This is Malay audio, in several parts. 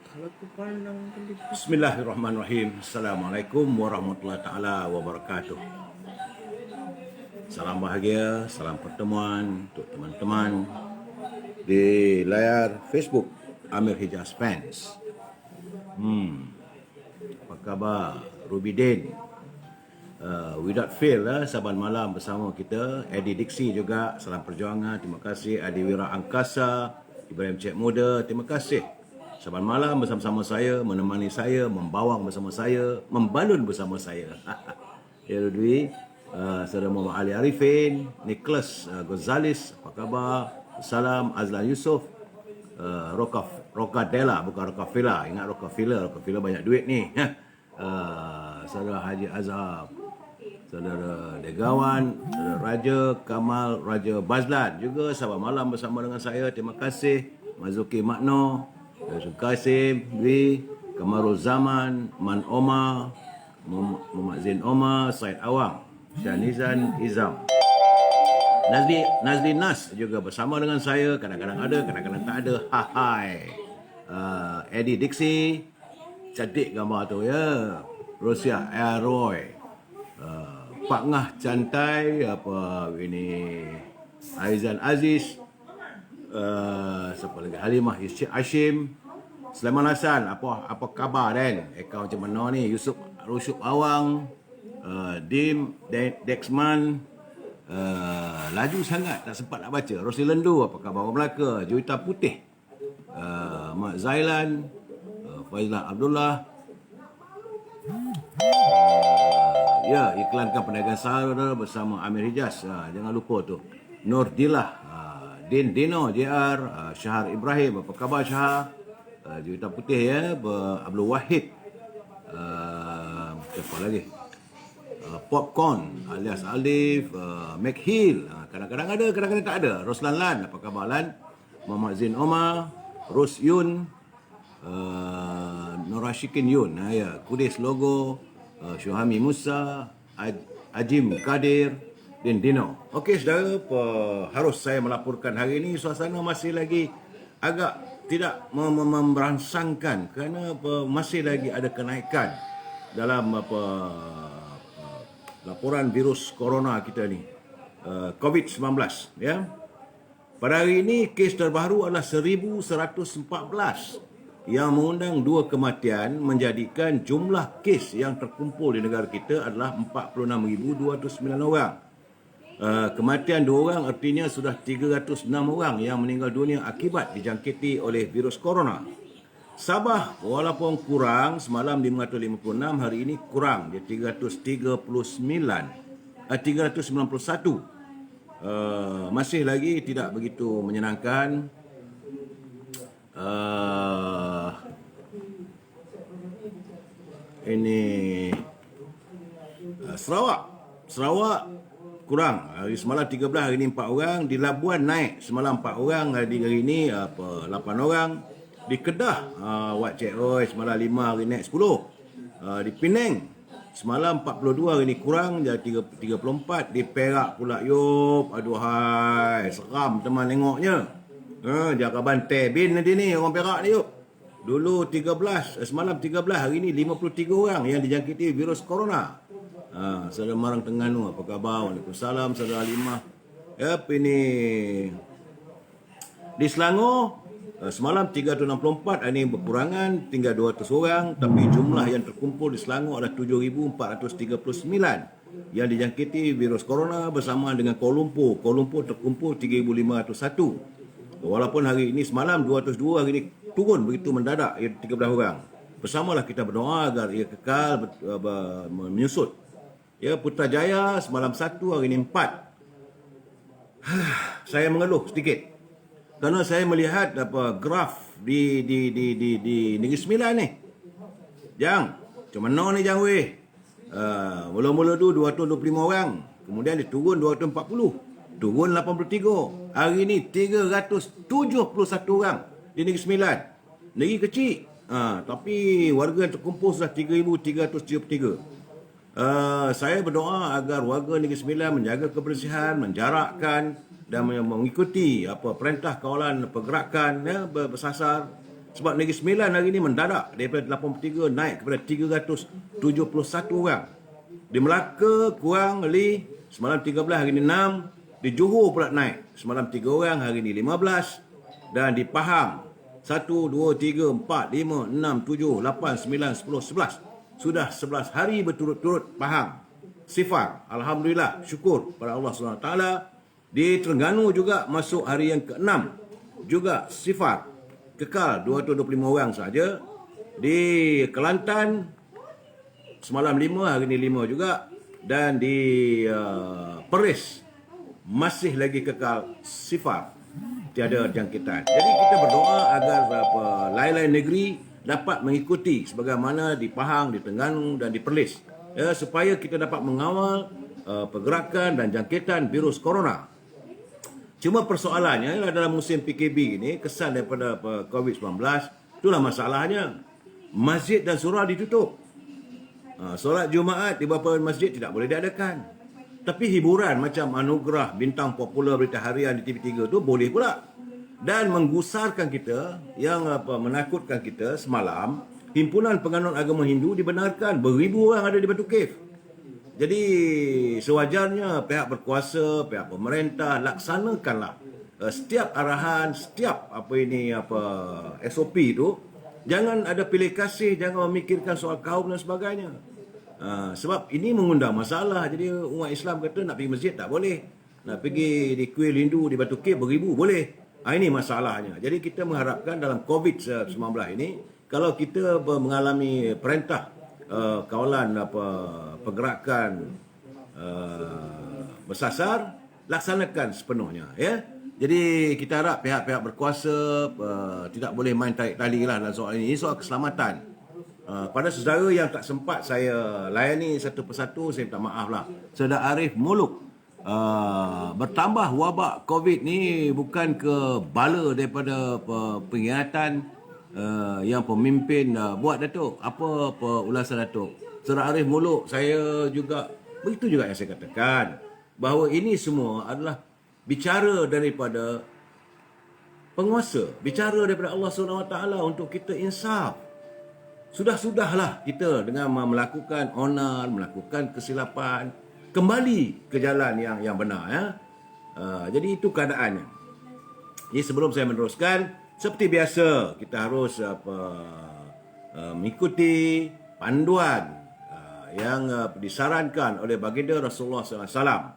Kalau tu pandang kelip. Bismillahirrahmanirrahim. Assalamualaikum warahmatullahi taala wabarakatuh. Salam bahagia, salam pertemuan untuk teman-teman di layar Facebook Amir Hijaz Fans. Apa khabar Ruby Din? Without fail saban malam bersama kita. Eddie Dixie juga, salam perjuangan, terima kasih. Adi Wira Angkasa, Ibrahim Cik Muda, terima kasih. Saban malam bersama-sama saya, menemani saya, membawang bersama saya, membalun bersama saya. Ya Rudwi, Saudara Muhammad Ali Arifin, Nicholas Gonzales, apa khabar? Salam, Azlan Yusof, Rocadella, bukan Rockefeller. Ingat Rockefeller banyak duit ni. Saudara Haji Azhar, Saudara Degawan, Saudara Raja Kamal Raja Bazlan juga sahabat malam bersama dengan saya. Terima kasih. Mazuki Makno, Yusuf Kasim, Dwi, Kamarul Zaman, Man Omar, Muhammad Zain Omar, Said Awang, Syanizan Izam. Nazli Nas juga bersama dengan saya. Kadang-kadang ada, kadang-kadang tak ada. Hai. Eddie Dixie, cantik gambar tu ya. Rosia Roy, Pak Ngah Cantai, apa ini, Aizan Aziz, siapa lagi, Halimah Hashim, Sulaiman Hassan, apa khabar Dan? Akaun macam mana ni? Yusuf Awang, Dim Dexman, laju sangat tak sempat nak baca. Rosli Lendu, apa khabar orang Melaka? Juwita Putih, Mak Zailan, Faizlah Abdullah. Ya, iklankan perniagaan sahara bersama Amir Hijaz. Jangan lupa tu. Nur Dilah, Din Dino, JR, Syahar Ibrahim. Apa khabar Syahar? Juwita Putih ya, Abdul Wahid. Siapa lagi? Popcorn alias Alif, Mac Hill. Kadang-kadang ada, kadang-kadang tak ada. Roslan Lan, apa khabar Lan? Muhammad Zain Omar, Ros Yun, Norashikin Yun, ya, Kudis Logo, Syuhami Musa, Ajim Kadir, dan Dino. Okey saudara, harus saya melaporkan hari ini suasana masih lagi agak tidak merangsangkan kerana masih lagi ada kenaikan dalam laporan virus corona kita ni, COVID-19 ya. Pada hari ini kes terbaru adalah 1114 yang mengundang 2 kematian, menjadikan jumlah kes yang terkumpul di negara kita adalah 46,209 orang. Kematian 2 orang artinya sudah 306 orang yang meninggal dunia akibat dijangkiti oleh virus corona. Sabah walaupun kurang, semalam 556, hari ini kurang, dia 391. Masih lagi tidak begitu menyenangkan. Ini Sarawak kurang. Hari semalam 13, hari ini 4 orang. Di Labuan naik, semalam 4 orang, hari ini 8 orang. Di Kedah, Wat Cik Roy semalam 5, hari naik 10. Di Penang semalam 42, hari ini kurang, jadi 34. Di Perak pula, yup, aduhai, seram teman tengoknya. Jaga bantai bin nanti ni orang Perak ni, yup. Dulu 13, semalam 13, hari ini 53 orang yang dijangkiti virus corona. Saudara Marang Terengganu, apa khabar? Waalaikumsalam, saudara Halimah. Yap, ini di Selangor, semalam 364, hari ini berkurangan, tinggal 200 orang. Tapi jumlah yang terkumpul di Selangor adalah 7,439 yang dijangkiti virus corona bersama dengan Kuala Lumpur. Kuala Lumpur terkumpul 3,501. Walaupun hari ini semalam 202, hari ini turun begitu mendadak, ia 13 orang. Bersamalah kita berdoa agar ia kekal menyusut. Ya, Putrajaya semalam 1, hari ini 4. Saya mengeluh sedikit kerana saya melihat graf di Negeri Sembilan ni. Jang, macam mana ni Jang weh? Mula-mula tu 225 orang, kemudian dia turun 240, turun 83. Hari ni 371 orang di Negeri Sembilan. Negeri kecil, tapi warga yang terkumpul sudah 3,373. Saya berdoa agar warga Negeri Sembilan menjaga kebersihan, menjarakkan dan mengikuti perintah kawalan pergerakan ya, bersasar Sebab Negeri Sembilan hari ini mendadak daripada 83 naik kepada 371 orang. Di Melaka kurang li semalam 13, hari ini 6. Di Johor pula naik. Semalam 3 orang, hari ini 15. Dan di Pahang 1, 2, 3, 4, 5, 6, 7, 8, 9, 10, 11. Sudah 11 hari berturut-turut Pahang sifar. Alhamdulillah, syukur pada Allah SWT. Di Terengganu juga masuk hari yang ke-6. Juga sifar. Kekal 225 orang saja. Di Kelantan semalam 5, hari ini 5 juga. Dan di Perlis masih lagi kekal sifar, tiada jangkitan. Jadi kita berdoa agar lain-lain negeri dapat mengikuti sebagaimana di Pahang, di Terengganu dan di Perlis, supaya kita dapat mengawal pergerakan dan jangkitan virus corona. Cuma persoalannya ialah dalam musim PKB ini, kesan daripada COVID-19, itulah masalahnya. Masjid dan surau ditutup. Solat Jumaat di beberapa masjid tidak boleh diadakan. Tapi hiburan macam anugerah bintang popular berita harian di TV3 tu boleh pula. Dan menggusarkan kita, yang menakutkan kita semalam, Himpunan Penganut Agama Hindu dibenarkan, beribu orang ada di Batu Cave. Jadi sewajarnya pihak berkuasa, pihak pemerintah laksanakanlah setiap arahan, setiap SOP tu. Jangan ada pilih kasih, jangan memikirkan soal kaum dan sebagainya. Sebab ini mengundang masalah. Jadi umat Islam kata nak pergi masjid tak boleh, nak pergi di kuil Hindu di Batu Cave beribu boleh. Ini masalahnya. Jadi kita mengharapkan dalam COVID-19 ini, kalau kita mengalami perintah kawalan pergerakan bersasar, laksanakan sepenuhnya, ya. Jadi kita harap pihak-pihak berkuasa tidak boleh main tarik tali lah dalam soal ini. Ini soal keselamatan. Pada saudara yang tak sempat saya layani satu persatu, saya minta maaf lah. Saudara Arif Muluk, bertambah wabak COVID ni bukan ke bala daripada pengkhianatan yang pemimpin buat, Datuk. Apa ulasan Datuk? Saudara Arif Muluk, saya juga, begitu juga yang saya katakan, bahawa ini semua adalah bicara daripada penguasa, bicara daripada Allah SWT untuk kita insaf. Sudah-sudahlah kita dengan melakukan onar, melakukan kesilapan, kembali ke jalan yang benar, ya. Jadi itu keadaannya. Jadi sebelum saya meneruskan, seperti biasa kita harus mengikuti panduan yang disarankan oleh baginda Rasulullah SAW.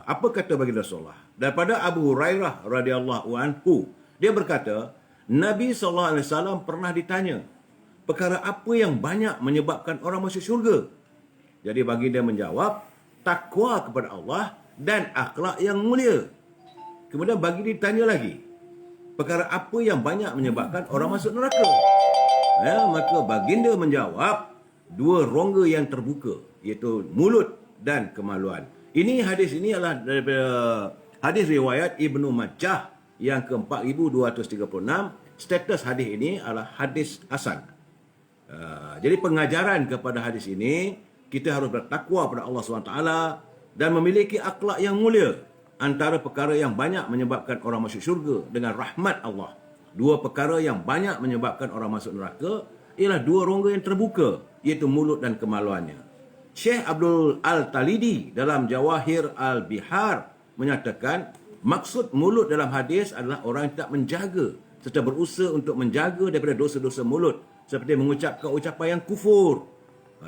Apa kata baginda Rasulullah? Daripada Abu Hurairah radhiyallahu anhu, dia berkata, Nabi SAW pernah ditanya, perkara apa yang banyak menyebabkan orang masuk syurga? Jadi baginda menjawab, takwa kepada Allah dan akhlak yang mulia. Kemudian baginda ditanya lagi, perkara apa yang banyak menyebabkan orang masuk neraka? Maka baginda menjawab, dua rongga yang terbuka, iaitu mulut dan kemaluan. Ini hadis ini adalah daripada hadis riwayat Ibnu Majah yang ke-4236. Status hadis ini adalah hadis hasan. Jadi pengajaran kepada hadis ini, kita harus bertakwa pada Allah SWT dan memiliki akhlak yang mulia. Antara perkara yang banyak menyebabkan orang masuk syurga dengan rahmat Allah, dua perkara yang banyak menyebabkan orang masuk neraka ialah dua rongga yang terbuka, iaitu mulut dan kemaluannya. Syekh Abdul Al-Talidi dalam Jawahir Al-Bihar menyatakan, maksud mulut dalam hadis adalah orang yang tak menjaga serta berusaha untuk menjaga daripada dosa-dosa mulut, seperti mengucapkan ucapan yang kufur,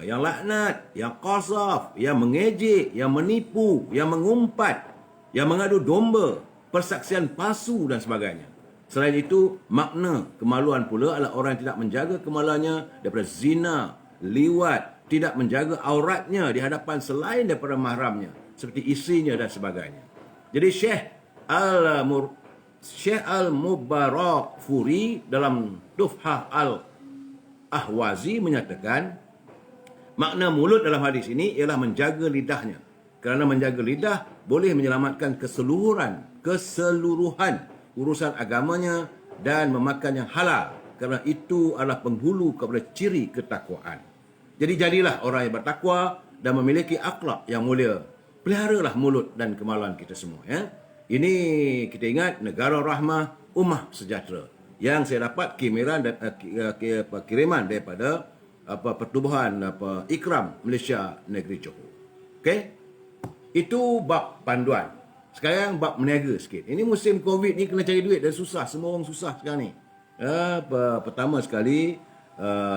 yang laknat, yang qasaf, yang mengejek, yang menipu, yang mengumpat, yang mengadu domba, persaksian palsu dan sebagainya. Selain itu, makna kemaluan pula adalah orang yang tidak menjaga kemaluannya daripada zina, liwat, tidak menjaga auratnya di hadapan selain daripada mahramnya, seperti isterinya dan sebagainya. Jadi Syekh Al-Mubarakfuri dalam Tuhfah Al-Ahwazi menyatakan, makna mulut dalam hadis ini ialah menjaga lidahnya. Kerana menjaga lidah boleh menyelamatkan keseluruhan urusan agamanya dan memakan yang halal. Kerana itu adalah penghulu kepada ciri ketakwaan. Jadi jadilah orang yang bertakwa dan memiliki akhlak yang mulia. Peliharalah mulut dan kemaluan kita semua, ya. Ini kita ingat, negara rahmah, ummah sejahtera. yang saya dapat kiriman daripada Pertubuhan Ikram Malaysia Negeri Johor. Okey? Itu bab panduan. Sekarang bab meniaga sikit. Ini musim Covid ni kena cari duit dan susah. Semua orang susah sekarang ni. Pertama sekali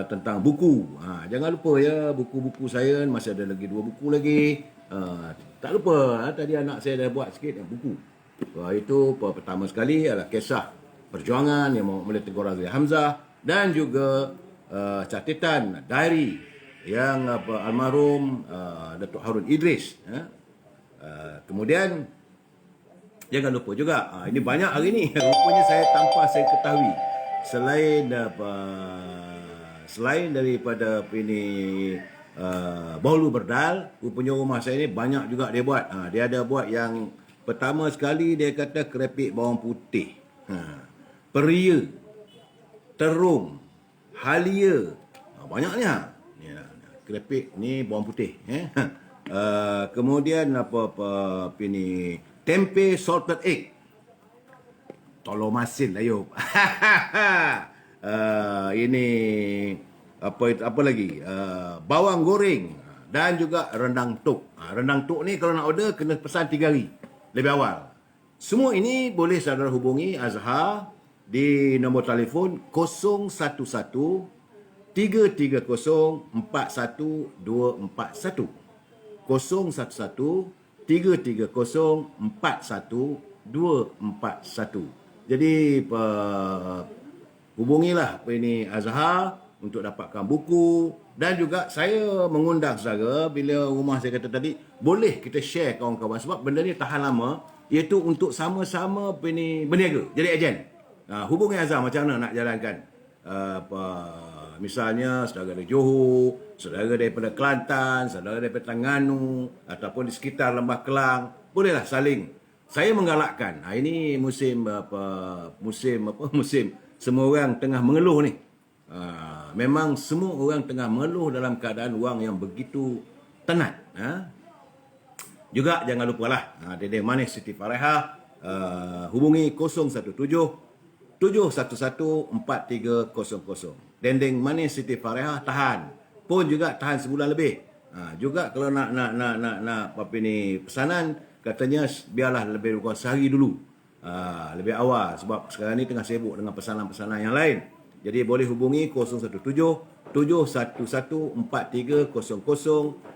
tentang buku. Jangan lupa ya, buku-buku saya masih ada lagi 2 buku lagi. Tak lupa, tadi anak saya dah buat sikit buku. Itu pertama sekali adalah kisah perjuangan yang Muhammad Tengku Razak Hamzah dan juga catatan diary yang almarhum Datuk Harun Idris. Kemudian jangan lupa juga, ini banyak hari ni rupanya saya tanpa saya ketahui, selain daripada ini Bahulu Berdal, rupanya rumah saya ni banyak juga dia buat. Dia ada buat yang pertama sekali dia kata keripik bawang putih, peria, terung, halia, banyaknya. Keripik ni bawang putih. Kemudian apa ini tempe salted egg. Tolong masin lah Yub. Ini apa lagi? Bawang goreng dan juga rendang tok. Rendang tok ni kalau nak order kena pesan 3 hari lebih awal. Semua ini boleh saudara hubungi Azhar di nombor telefon 011 330 41241. 011 330 41241. Jadi hubungilah ini Azhar untuk dapatkan buku, dan juga saya mengundang saudara bila rumah saya kata tadi boleh kita share kawan-kawan sebab benda ni tahan lama, iaitu untuk sama-sama ini berniaga jadi ejen. Hubungi Azhar macam mana nak jalankan misalnya saudara dari Johor, saudara daripada Kelantan, saudara daripada Terengganu ataupun di sekitar Lembah Kelang, bolehlah saling. Saya menggalakkan. Ini musim semua orang tengah mengeluh ni. Memang semua orang tengah mengeluh dalam keadaan wang yang begitu tenat. Juga jangan lupalah Dendeng Manis Siti Farehah, hubungi 017 711 4300. Dendeng Manis Siti Farehah tahan. Pun juga tahan sebulan lebih. Juga kalau nak pesanan, katanya biarlah lebih kurang sehari dulu. Lebih awal sebab sekarang ni tengah sibuk dengan pesanan-pesanan yang lain. Jadi boleh hubungi 017 711 4300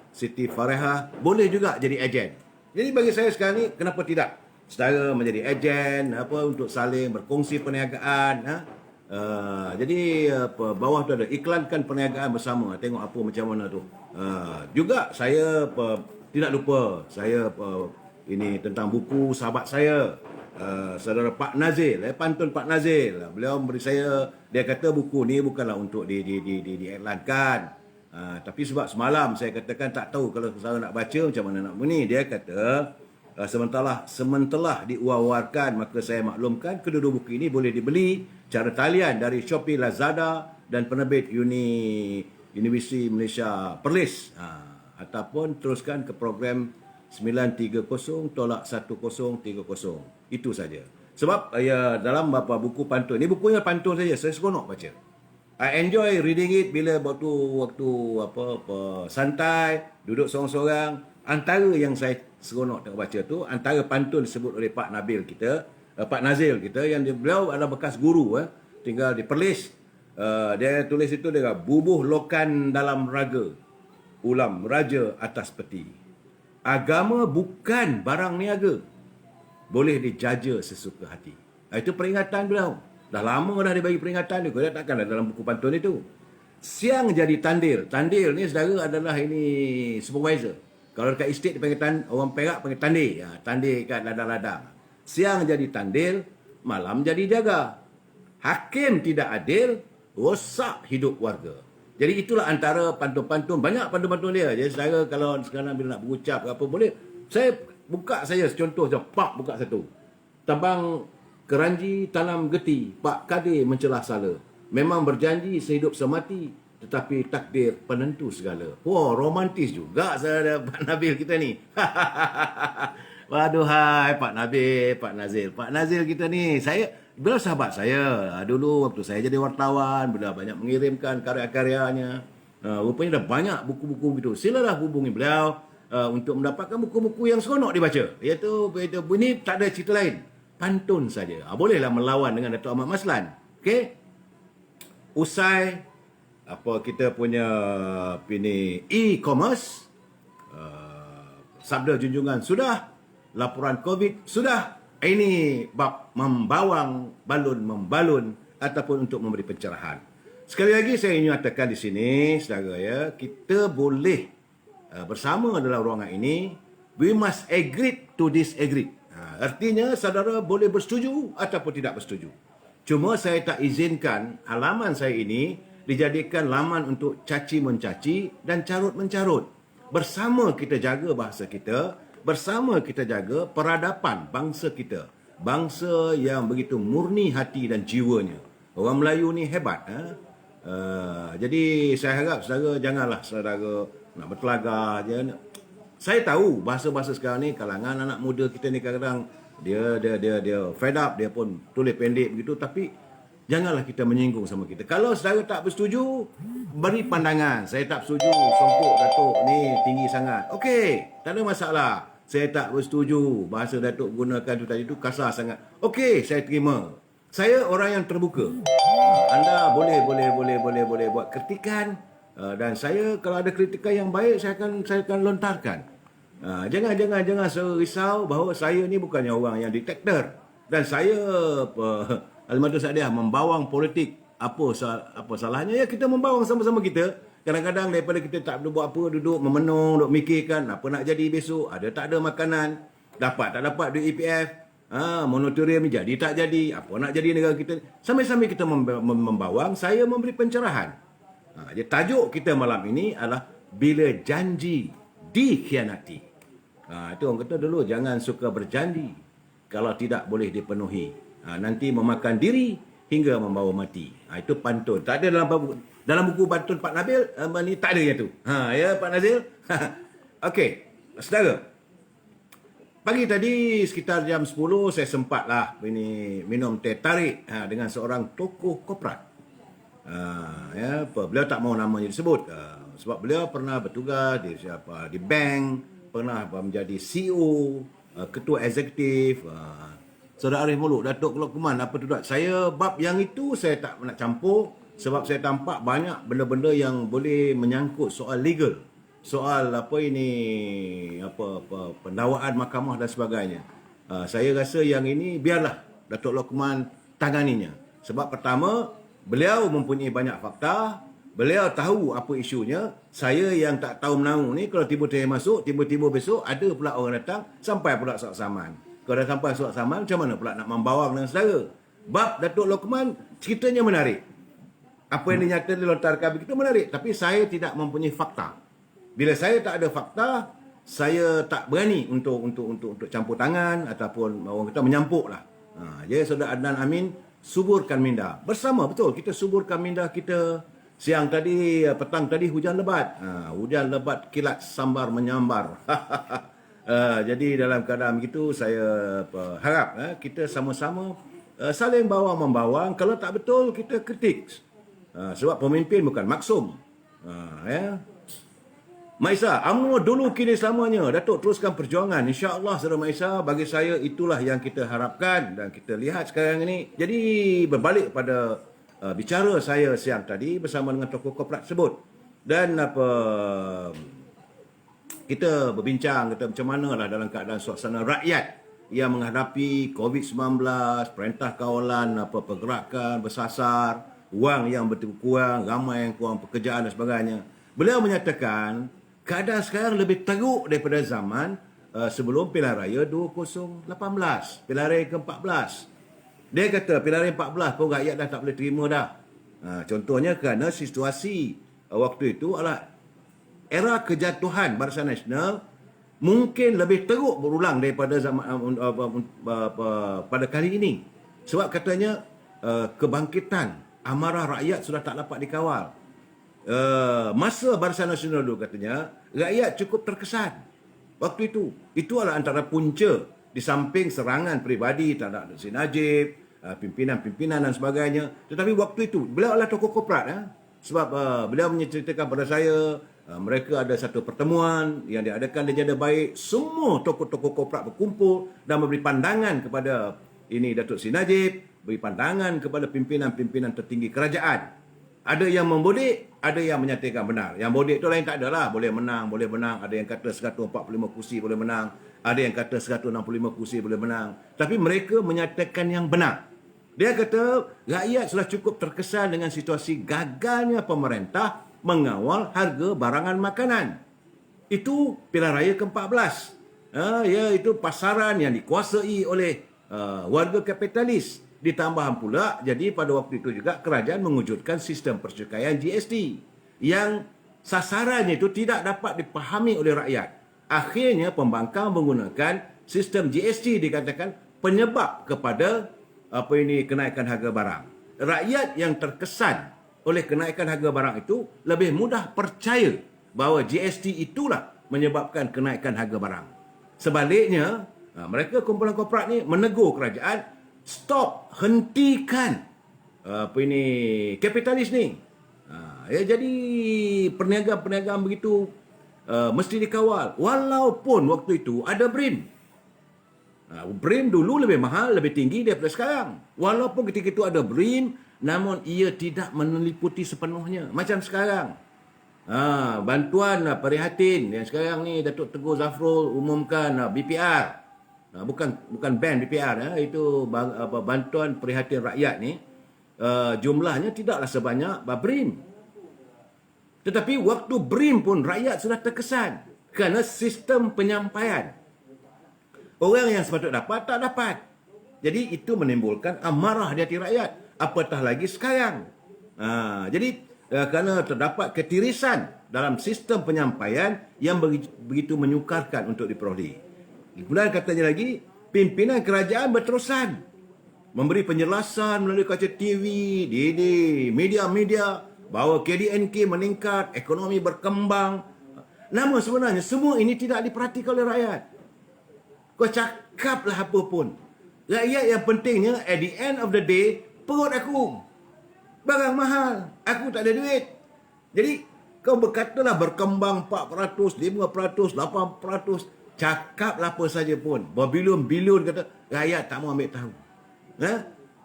Siti Farehah. Boleh juga jadi ejen. Jadi bagi saya sekarang ni, kenapa tidak saudara menjadi ejen untuk saling berkongsi perniagaan. Jadi bawah tu ada iklankan perniagaan bersama. Tengok apa macam mana tu. Juga saya tidak lupa saya ini tentang buku sahabat saya, saudara Pak Nazil, pantun Pak Nazil. Beliau memberi saya, dia kata buku ni bukanlah untuk diiklankan. Tapi sebab semalam saya katakan tak tahu kalau saudara nak baca macam mana nak bunyi. Dia kata sementara diuar-uarkan, maka saya maklumkan kedua-dua buku ini boleh dibeli cara talian dari Shopee, Lazada dan penerbit Universiti Malaysia Perlis, ataupun teruskan ke program 930-1030. Itu saja. Sebab dalam beberapa buku pantun, ini bukunya pantun saja, saya seronok baca. I enjoy reading it bila waktu santai, duduk seorang-seorang. Antara yang saya seronok tengok baca tu, antara pantun disebut oleh Pak Nazil kita, yang beliau adalah bekas guru, tinggal di Perlis. Dia tulis itu, dia kata, bubuh lokan dalam raga, ulam raja atas peti. Agama bukan barang niaga, boleh dijaja sesuka hati. Itu peringatan beliau. Dah lama dah dia bagi peringatan dia. Dia takkanlah dalam buku pantun itu. Siang jadi tandil. Tandil ni saudara adalah ini supervisor. Kalau dekat estate dia panggil orang Perak panggil tandir. Tandir kat ladang-ladang. Siang jadi tandil, malam jadi jaga. Hakim tidak adil, rosak hidup warga. Jadi itulah antara pantun-pantun. Banyak pantun-pantun dia. Jadi saudara kalau sekarang bila nak berucap apa boleh. Saya buka saja contoh saja. Pak buka satu. Tabang keranji tanam geti, Pak Kadir mencelah sala. Memang berjanji sehidup semati, tetapi takdir penentu segala. Wah, romantis juga saudara Pak Nabil kita ni. Waduh, hai Pak Nabil, Pak Nazil. Pak Nazil kita ni, saya Beliau sahabat saya. Dulu waktu saya jadi wartawan, beliau banyak mengirimkan karya-karyanya. Rupanya dah banyak buku-buku gitu. Silalah hubungi beliau untuk mendapatkan buku-buku yang seronok dibaca. Iaitu ini tak ada cerita lain. Pantun saja. Bolehlah melawan dengan Datuk Ahmad Maslan. Okey? Usai kita punya ini e-commerce, sabda junjungan sudah, laporan COVID sudah. Ini bab membawang membalun ataupun untuk memberi pencerahan. Sekali lagi saya ingin nyatakan di sini, saudara ya, kita boleh bersama dalam ruangan ini, we must agree to disagree. Artinya saudara boleh bersetuju ataupun tidak bersetuju. Cuma saya tak izinkan halaman saya ini dijadikan laman untuk caci mencaci dan carut mencarut. Bersama kita jaga bahasa kita, bersama kita jaga peradaban bangsa kita. Bangsa yang begitu murni hati dan jiwanya. Orang Melayu ni hebat. Jadi saya harap saudara janganlah saudara nak bertelagah je. Saya tahu bahasa-bahasa sekarang ni kalangan anak muda kita ni kadang-kadang dia fed up, dia pun tulis pendek begitu, tapi janganlah kita menyinggung sama kita. Kalau saudara tak bersetuju, beri pandangan. Saya tak bersetuju, songkok Datuk ni tinggi sangat. Okey, tak ada masalah. Saya tak bersetuju, bahasa Datuk gunakan tu tadi tu kasar sangat. Okey, saya terima. Saya orang yang terbuka. Anda boleh buat kritikan, dan saya kalau ada kritikan yang baik saya akan lontarkan. Jangan risau bahawa saya ni bukannya orang yang diktator, dan saya Al-Madun Sa'diah membawang politik. Apa salahnya? Ya, kita membawang sama-sama kita. Kadang-kadang daripada kita tak boleh buat apa, duduk memenung, duduk mikirkan apa nak jadi besok, ada tak ada makanan, dapat tak dapat duit EPF, moratorium jadi tak jadi, apa nak jadi negara kita. Sambil-sambil kita membawang, saya memberi pencerahan. Jadi tajuk kita malam ini adalah bila janji dikhianati. Itu orang kata dulu, jangan suka berjanji kalau tidak boleh dipenuhi. Nanti memakan diri hingga membawa mati. Itu pantun. Tak ada dalam buku pantun Pak Nabil, ni tak ada yang tu. Ya Pak Nazil. Okey, saudara. Pagi tadi sekitar jam 10 saya sempatlah minum teh tarik dengan seorang tokoh korporat. Beliau tak mau namanya disebut sebab beliau pernah bertugas di bank, pernah menjadi CEO, ketua eksekutif. Saudara Arif Muluk, Datuk Lokman, apa tu tak? Saya bab yang itu saya tak nak campur sebab saya tampak banyak benda-benda yang boleh menyangkut soal legal, soal pendakwaan mahkamah dan sebagainya. Saya rasa yang ini biarlah Datuk Lokman tanganinya. Sebab pertama, beliau mempunyai banyak fakta, beliau tahu apa isunya. Saya yang tak tahu menau ni, kalau tiba-tiba masuk, tiba-tiba besok ada pula orang datang sampai pula surat saman. Kalau dah sampai surat saman, macam mana pula nak membawang dengan saudara? Bab Datuk Lokman ceritanya menarik. Apa yang dinyatakan dilontarkan begitu menarik, tapi saya tidak mempunyai fakta. Bila saya tak ada fakta, saya tak berani untuk campur tangan ataupun orang kata menyampuklah. Jadi saudara Adnan Amin suburkan minda. Bersama betul kita suburkan minda kita. Siang tadi, petang tadi hujan lebat. Hujan lebat kilat sambar menyambar. Jadi dalam keadaan begitu saya harap kita sama-sama saling bawang-membawang. Kalau tak betul kita kritik. Sebab pemimpin bukan maksum. Maisa, UMNO dulu kini selamanya. Datuk teruskan perjuangan. InsyaAllah, saudara Maisa, bagi saya itulah yang kita harapkan dan kita lihat sekarang ini. Jadi berbalik pada bicara saya siang tadi bersama dengan tokoh korporat tersebut. Dan kita berbincang kata macam manalah dalam keadaan suasana rakyat yang menghadapi COVID-19, perintah kawalan pergerakan bersasar, wang yang berkurang, ramai yang kurang pekerjaan dan sebagainya. Beliau menyatakan keadaan sekarang lebih teruk daripada zaman sebelum pilihan raya 2018, pilihan raya ke-14. Dia kata pilihan raya 14 pun rakyat dah tak boleh terima dah. Contohnya kerana situasi waktu itu adalah era kejatuhan Barisan Nasional mungkin lebih teruk berulang daripada zaman pada kali ini. Sebab katanya kebangkitan amarah rakyat sudah tak dapat dikawal. Masa Barisan Nasional dulu katanya, rakyat cukup terkesan. Waktu itu adalah antara punca di samping serangan peribadi terhadap Dr. Najib, pimpinan-pimpinan dan sebagainya. Tetapi waktu itu beliau adalah tokoh korporat, sebab beliau menceritakan pada saya mereka ada satu pertemuan yang diadakan di Janda Baik. Semua tokoh-tokoh korporat berkumpul dan memberi pandangan kepada ini Datuk Seri Najib, beri pandangan kepada pimpinan-pimpinan tertinggi kerajaan. Ada yang membodik, ada yang menyatakan benar. Yang bodik itu lain tak adalah, boleh menang. Ada yang kata 145 kursi boleh menang, ada yang kata 165 kursi boleh menang. Tapi mereka menyatakan yang benar. Dia kata rakyat sudah cukup terkesan dengan situasi gagalnya pemerintah mengawal harga barangan makanan. Itu pilihan raya ke-14. Iaitu pasaran yang dikuasai oleh warga kapitalis. Ditambahan pula, jadi pada waktu itu juga kerajaan mewujudkan sistem percukaian GST yang sasarannya itu tidak dapat dipahami oleh rakyat. Akhirnya pembangkang menggunakan sistem GST dikatakan penyebab kepada kenaikan harga barang. Rakyat yang terkesan oleh kenaikan harga barang itu lebih mudah percaya bahawa GST itulah menyebabkan kenaikan harga barang. Sebaliknya, mereka kumpulan korporat ni menegur kerajaan, stop, hentikan kapitalis ni. Jadi perniagaan begitu mesti dikawal. Walaupun waktu itu ada BRIM. BRIM dulu lebih mahal, lebih tinggi daripada sekarang. Walaupun ketika itu ada BRIM, namun ia tidak meliputi sepenuhnya. Macam sekarang. Bantuan prihatin yang sekarang ni Datuk Teguh Zafrul umumkan BPR. Bukan ban BPR, itu bantuan prihatin rakyat ni, jumlahnya tidaklah sebanyak BRIM. Tetapi waktu BRIM pun rakyat sudah terkesan kerana sistem penyampaian. Orang yang sepatut dapat tak dapat. Jadi itu menimbulkan amarah di hati rakyat. Apatah lagi sekarang. Jadi kerana terdapat ketirisan dalam sistem penyampaian yang begitu menyukarkan untuk diperoleh. Kemudian katanya lagi, pimpinan kerajaan berterusan memberi penjelasan melalui kaca TV, di media-media bahawa KDNK meningkat, ekonomi berkembang. Namun sebenarnya semua ini tidak diperhatikan oleh rakyat. Kau cakaplah apa pun. Rakyat yang pentingnya, at the end of the day, perut aku. Barang mahal, aku tak ada duit. Jadi, kau berkatalah berkembang 4%, 5%, 8%. Cakaplah apa saja pun. Berbilion-bilion kata, rakyat tak mau ambil tahu.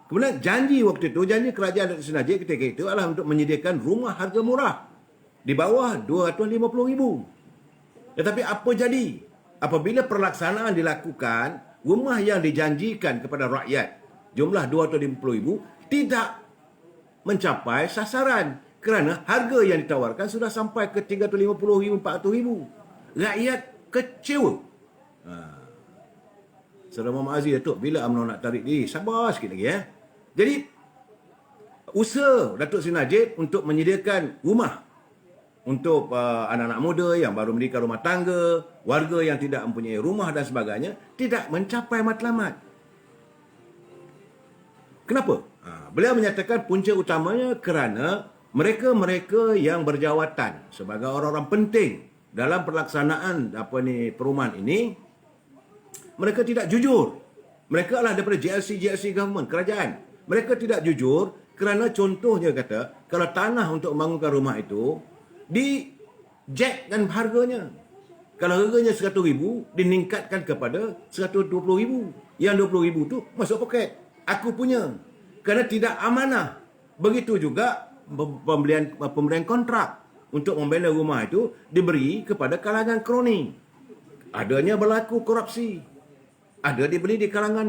Kemudian janji waktu itu, janji kerajaan Datuk Seri Najib ketika itu adalah untuk menyediakan rumah harga murah. Di bawah 250,000. Tetapi apa jadi? Apabila pelaksanaan dilakukan, rumah yang dijanjikan kepada rakyat, jumlah 250,000, tidak mencapai sasaran. Kerana harga yang ditawarkan sudah sampai ke 350,000, 400,000. Rakyat kecewa. Saudara Muhammad Aziz, Datuk, bila UMNO nak tarik diri? Sabar sikit lagi. Jadi, usaha Datuk Seri Najib untuk menyediakan rumah untuk anak-anak muda yang baru mendirikan rumah tangga, warga yang tidak mempunyai rumah dan sebagainya, tidak mencapai matlamat. Kenapa? Beliau menyatakan punca utamanya kerana mereka-mereka yang berjawatan sebagai orang-orang penting dalam pelaksanaan perumahan ini, mereka tidak jujur. Mereka adalah daripada GLC government, kerajaan. Mereka tidak jujur kerana contohnya kata, kalau tanah untuk membangunkan rumah itu, di-jackkan harganya. Kalau harganya 100,000, diningkatkan kepada 120,000. Yang 20,000 tu masuk poket. Aku punya. Kerana tidak amanah. Begitu juga pemberian kontrak untuk membina rumah itu diberi kepada kalangan kroni. Adanya berlaku korupsi. Ada dibeli di kalangan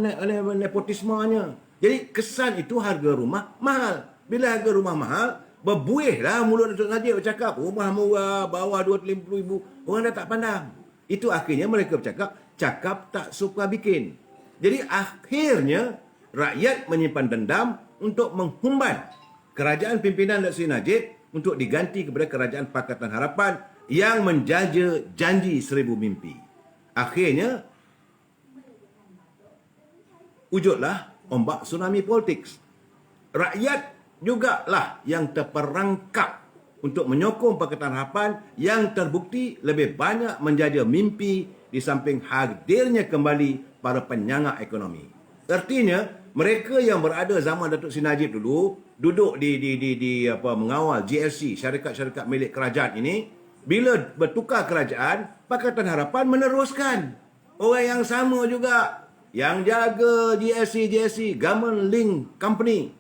nepotismanya. Jadi kesan itu harga rumah mahal. Bila harga rumah mahal, berbuihlah mulut Datuk Najib bercakap, rumah murah, bawah 250,000. Orang dah tak pandang. Itu akhirnya mereka bercakap, cakap tak suka bikin. Jadi akhirnya rakyat menyimpan dendam untuk menghumban kerajaan pimpinan Datuk Seri Najib untuk diganti kepada kerajaan Pakatan Harapan yang menjaja janji 1000 mimpi. Akhirnya wujudlah ombak tsunami politik. Rakyat jugalah yang terperangkap untuk menyokong Pakatan Harapan yang terbukti lebih banyak menjaja mimpi di samping hadirnya kembali para penyangga ekonomi. Artinya, Mereka yang berada zaman Datuk Seri Najib dulu, duduk di mengawal GLC, syarikat-syarikat milik kerajaan ini, bila bertukar kerajaan, Pakatan Harapan meneruskan. Orang yang sama juga, yang jaga GLC, Government Link Company.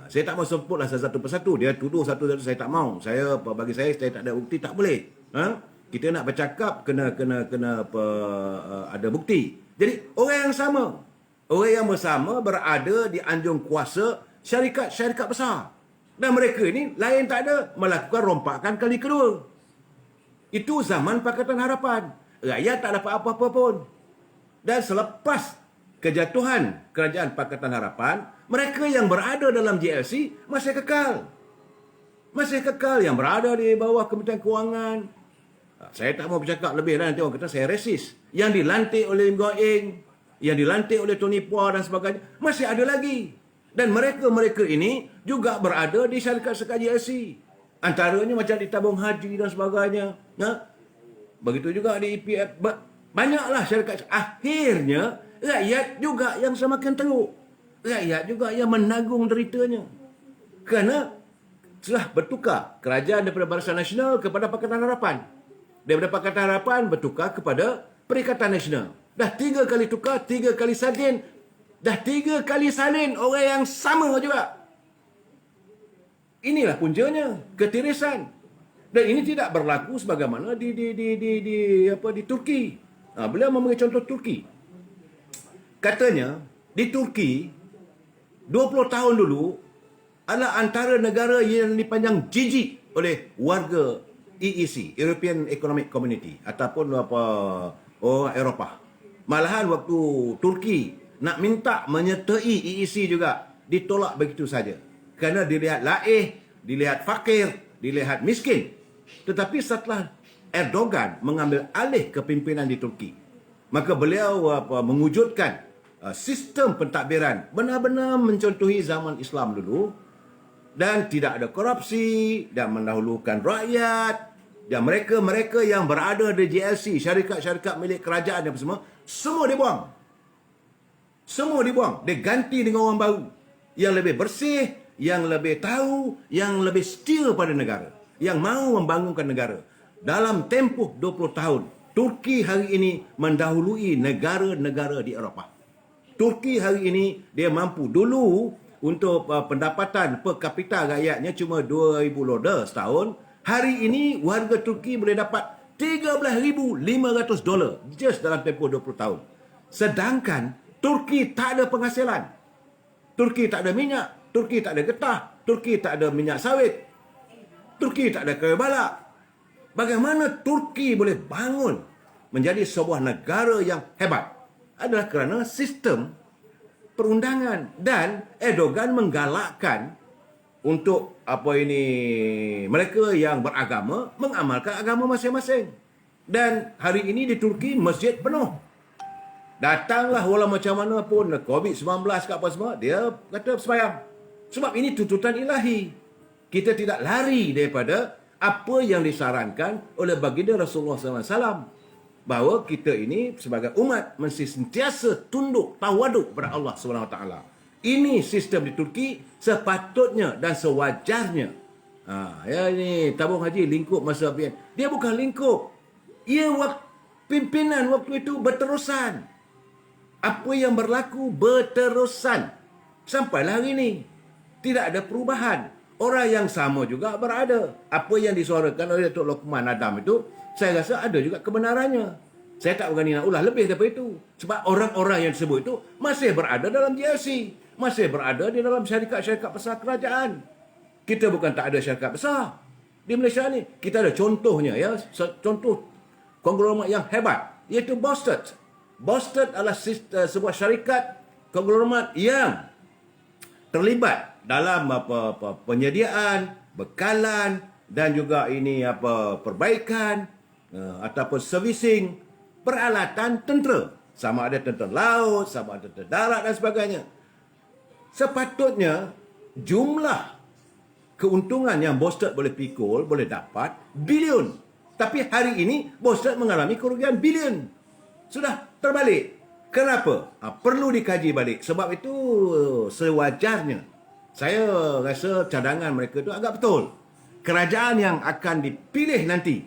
Saya tak mau sebutlah satu persatu. Dia tuduh satu-satu, saya tak mau. Bagi saya tak ada bukti, tak boleh. Kita nak bercakap, kena ada bukti. Jadi, orang yang sama. Orang yang bersama berada di anjung kuasa syarikat-syarikat besar. Dan mereka ini lain tak ada melakukan rompakan kali kedua. Itu zaman Pakatan Harapan. Rakyat tak dapat apa-apa pun. Dan selepas kejatuhan kerajaan Pakatan Harapan, mereka yang berada dalam GLC masih kekal. Masih kekal yang berada di bawah Kementerian Kewangan. Saya tak mau bercakap lebih lah, nanti orang kata saya resis. Yang dilantik oleh Lim Guan Eng, yang dilantik oleh Tony Phua dan sebagainya, masih ada lagi. Dan mereka ini juga berada di syarikat-syarikat GLC. Antaranya macam di tabung haji dan sebagainya. Begitu juga di EPF. Banyaklah syarikat. Akhirnya, rakyat juga yang semakin teruk. Rakyat juga yang menanggung deritanya. Kerana telah bertukar kerajaan daripada Barisan Nasional kepada Pakatan Harapan. Daripada Pakatan Harapan bertukar kepada Perikatan Nasional. Dah 3 kali tukar, 3 kali salin. Dah 3 kali salin orang yang sama juga. Inilah puncanya, ketirisan. Dan ini tidak berlaku sebagaimana di Turki. Beliau memberi contoh Turki. Katanya, di Turki 20 tahun dulu adalah antara negara yang dipandang jijik oleh warga EEC, European Economic Community, ataupun orang Eropah. Malahan waktu Turki nak minta menyertai EEC juga, ditolak begitu saja. Kerana dilihat laih, dilihat fakir, dilihat miskin. Tetapi setelah Erdogan mengambil alih kepimpinan di Turki, maka beliau mewujudkan sistem pentadbiran benar-benar mencontohi zaman Islam dulu, dan tidak ada korupsi dan mendahulukan rakyat. Dan mereka yang berada di GLC, syarikat-syarikat milik kerajaan dan semua dibuang. Semua dibuang. Dia ganti dengan orang baru yang lebih bersih, yang lebih tahu, yang lebih setia pada negara, yang mahu membangunkan negara. Dalam tempoh 20 tahun, Turki hari ini mendahului negara-negara di Eropah. Turki hari ini dia mampu. Dulu untuk pendapatan per kapita rakyatnya cuma $2,000 setahun. Hari ini warga Turki boleh dapat $13,500 just dalam tempoh 20 tahun. Sedangkan Turki tak ada penghasilan. Turki tak ada minyak, Turki tak ada getah, Turki tak ada minyak sawit, Turki tak ada kayu balak. Bagaimana Turki boleh bangun menjadi sebuah negara yang hebat? Adalah kerana sistem perundangan, dan Erdogan menggalakkan untuk mereka yang beragama mengamalkan agama masing-masing. Dan hari ini di Turki masjid penuh. Datanglah walau macam mana pun, COVID-19 ke apa semua, dia kata sembahyang. Sebab ini tuntutan ilahi. Kita tidak lari daripada apa yang disarankan oleh baginda Rasulullah SAW. Bahawa kita ini sebagai umat mesti sentiasa tunduk tawaduk kepada Allah SWT. Ini sistem di Turki sepatutnya dan sewajarnya. Ini tabung haji lingkup masa PN. Dia bukan lingkup. Ia pimpinan waktu itu berterusan. Apa yang berlaku berterusan. Sampailah hari ini. Tidak ada perubahan. Orang yang sama juga berada. Apa yang disuarakan oleh Datuk Lokman Adam itu, saya rasa ada juga kebenarannya. Saya tak berani nak ulah lebih daripada itu. Sebab orang-orang yang disebut itu masih berada dalam GLC. Masih berada di dalam syarikat-syarikat besar kerajaan. Kita bukan tak ada syarikat besar di Malaysia ni. Kita ada contohnya, ya, contoh konglomerat yang hebat, iaitu Boston. Boston adalah sebuah syarikat konglomerat yang terlibat dalam penyediaan, bekalan dan juga perbaikan ataupun servicing peralatan tentera. Sama ada tentera laut, sama ada tentera darat dan sebagainya. Sepatutnya jumlah keuntungan yang Boston boleh pikul, boleh dapat bilion. Tapi hari ini Boston mengalami kerugian bilion. Sudah terbalik. Kenapa? Perlu dikaji balik. Sebab itu sewajarnya saya rasa cadangan mereka tu agak betul. Kerajaan yang akan dipilih nanti,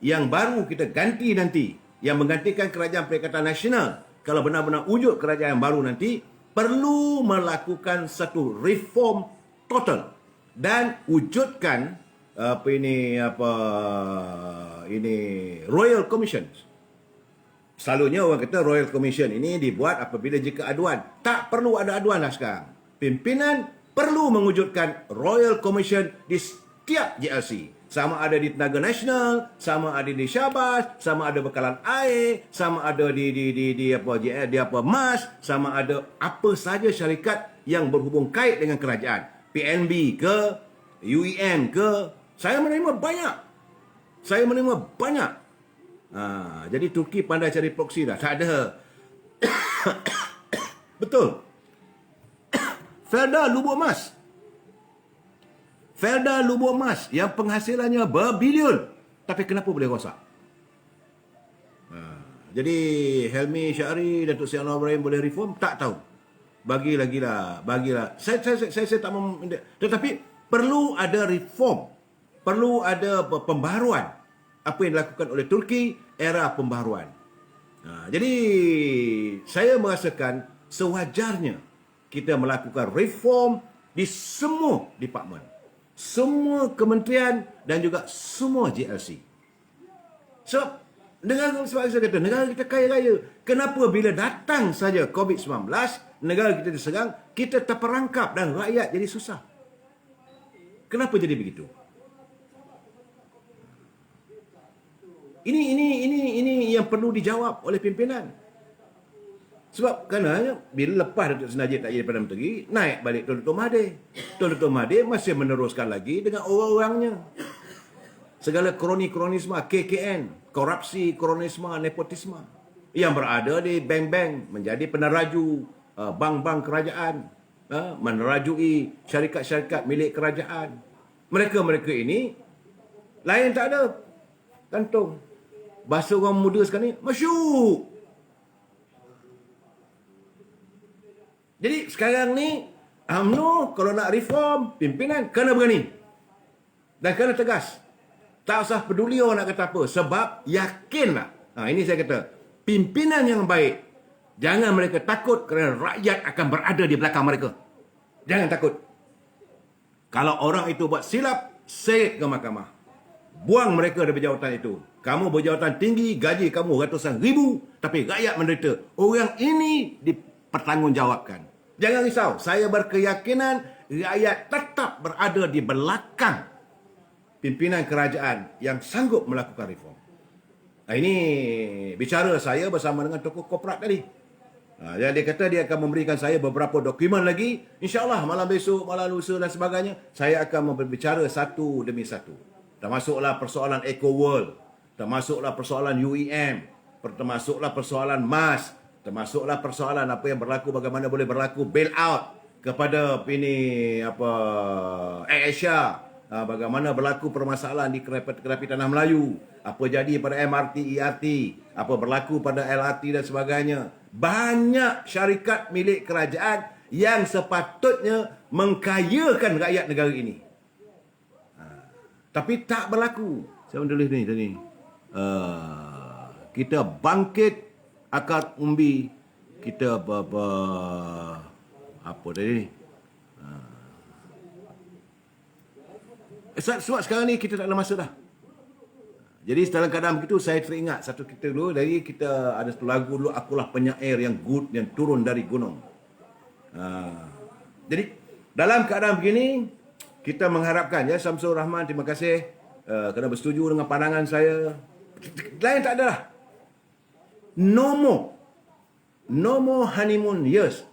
yang baru kita ganti nanti, yang menggantikan kerajaan Perikatan Nasional, kalau benar-benar wujud kerajaan yang baru nanti, perlu melakukan satu reform total dan wujudkan Royal Commission. Selalunya orang kata Royal Commission ini dibuat apabila jika aduan. Tak perlu ada aduan lah sekarang. Pimpinan perlu mewujudkan Royal Commission di setiap GLC. Sama ada di Tenaga Nasional, sama ada di Syabas, sama ada Bekalan Air, sama ada di MAS, sama ada apa saja syarikat yang berhubung kait dengan kerajaan. PNB ke, UEM ke, saya menerima banyak. Jadi Turki pandai cari proksi dah. Tak ada. Betul. Felda Lubuk Emas yang penghasilannya berbilion. Tapi kenapa boleh rosak? Jadi Helmi Syahri, Datuk Seri Anwar Ibrahim boleh reform? Tak tahu. Bagilah. Saya tak mau. Tetapi perlu ada reform. Perlu ada pembaharuan. Apa yang dilakukan oleh Turki, era pembaharuan. Jadi saya merasakan sewajarnya kita melakukan reform di semua departmen, semua kementerian dan juga semua GLC. Sebab saya kata, negara kita kaya raya. Kenapa bila datang saja COVID-19, negara kita diserang, kita terperangkap dan rakyat jadi susah? Kenapa jadi begitu? Ini yang perlu dijawab oleh pimpinan. Sebab kerana bila lepas Datuk Seri Najib tak jadi Perdana Menteri, naik balik Tun Dr. Mahathir. Tun Dr. Mahathir masih meneruskan lagi dengan orang-orangnya. Segala kronisme, KKN, korupsi, kronisme, nepotisme yang berada di bank-bank, menjadi peneraju bank-bank kerajaan, menerajui syarikat-syarikat milik kerajaan. Mereka ini lain tak ada. Kantung. Bahasa orang muda sekarang ni, masyuk. Jadi sekarang ni, UMNO kalau nak reform, pimpinan kena berani. Dan kena tegas. Tak usah peduli orang nak kata apa. Sebab yakinlah. Ini saya kata, pimpinan yang baik, jangan mereka takut kerana rakyat akan berada di belakang mereka. Jangan takut. Kalau orang itu buat silap, seret ke mahkamah. Buang mereka dari jawatan itu. Kamu berjawatan tinggi, gaji kamu ratusan ribu, tapi rakyat menderita. Orang ini dipertanggungjawabkan. Jangan risau, saya berkeyakinan rakyat tetap berada di belakang pimpinan kerajaan yang sanggup melakukan reform. Ini bicara saya bersama dengan tokoh korporat tadi. Dia kata dia akan memberikan saya beberapa dokumen lagi. InsyaAllah malam besok, malam lusa dan sebagainya, saya akan berbicara satu demi satu. Termasuklah persoalan Eco World, termasuklah persoalan UEM, termasuklah persoalan MAS, termasuklah persoalan apa yang berlaku, bagaimana boleh berlaku bailout kepada AirAsia, bagaimana berlaku permasalahan di kereta tanah Melayu, apa jadi pada MRT, ERT, apa berlaku pada LRT dan sebagainya. Banyak syarikat milik kerajaan yang sepatutnya mengkayakan rakyat negara ini. Tapi tak berlaku. Saya menulis ni tadi. Kita bangkit akar umbi. Kita apa tadi? Sebab sekarang ni kita tak ada masa dah. Jadi dalam keadaan begitu saya teringat satu kita dulu. Dari kita ada satu lagu dulu, akulah penyair yang good yang turun dari gunung. Jadi dalam keadaan begini, kita mengharapkan, ya Samsul Rahman, terima kasih kerana bersetuju dengan pandangan saya. Lain tak ada lah. No more honeymoon years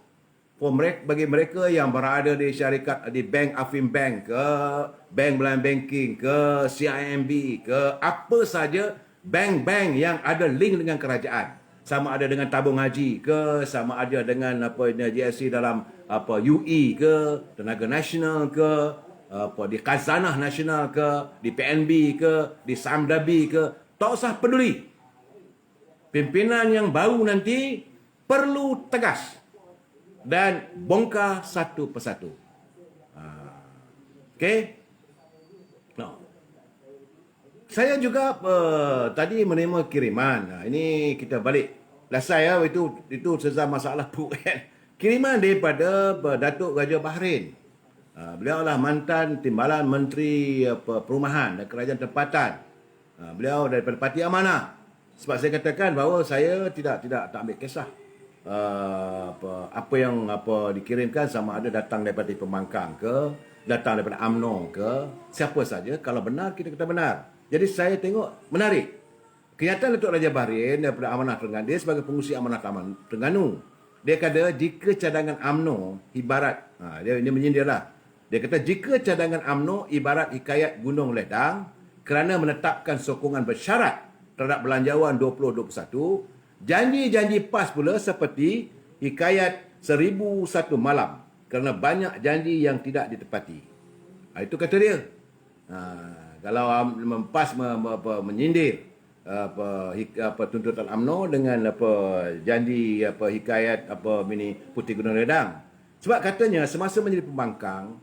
bagi mereka yang berada di syarikat, di bank Afim Bank ke, bank Melayan Banking ke, CIMB ke, apa saja bank-bank yang ada link dengan kerajaan. Sama ada dengan tabung haji ke, sama ada dengan GSC dalam UE ke, Tenaga Nasional ke, di Khazanah Nasional ke, di PNB ke, di Samdabi ke, tak usah peduli. Pimpinan yang baru nanti perlu tegas dan bongkar satu persatu. Okey? No. Saya juga tadi menerima kiriman. Ini kita balik. Saya itu sezam masalah kan. Kiriman daripada Datuk Raja Bahrain. Beliau adalah mantan Timbalan Menteri Perumahan dan Kerajaan Tempatan. Beliau daripada Parti Amanah. Sebab saya katakan bahawa saya tidak ambil kisah apa yang dikirimkan, sama ada datang daripada pembangkang ke, datang daripada UMNO ke, siapa saja. Kalau benar, kita kata benar. Jadi saya tengok menarik. Kenyataan Datuk Raja Bahrain daripada Amanah Terengganu, dia sebagai pengurusi Amanah Taman Terengganu. Dia kata jika cadangan UMNO ibarat, dia menyindirlah. Dia kata jika cadangan UMNO ibarat hikayat Gunung Ledang kerana menetapkan sokongan bersyarat terhadap belanjawan 2021, janji-janji PAS pula seperti hikayat 1001 malam kerana banyak janji yang tidak ditepati. Itu kata dia. Kalau PAS menyindir tuntutan UMNO dengan janji hikayat Putih Gunung Ledang. Sebab katanya semasa menjadi pembangkang,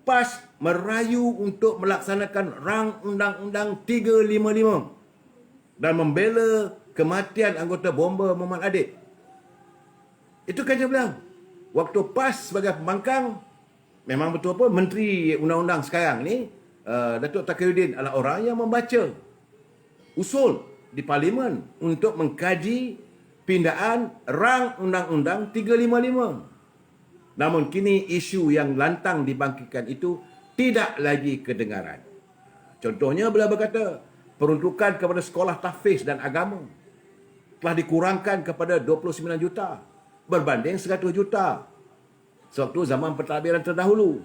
PAS merayu untuk melaksanakan rang Undang-Undang 355 dan membela kematian anggota bomba Muhammad Adik. Itu kan dia bilang. Waktu PAS sebagai pembangkang, memang betul Menteri Undang-Undang sekarang ni, Datuk Takiruddin adalah orang yang membaca usul di Parlimen untuk mengkaji pindaan rang Undang-Undang 355. Namun kini isu yang lantang dibangkitkan itu tidak lagi kedengaran. Contohnya beliau berkata, peruntukan kepada sekolah tahfiz dan agama telah dikurangkan kepada 29 juta berbanding 100 juta sewaktu zaman pentadbiran terdahulu.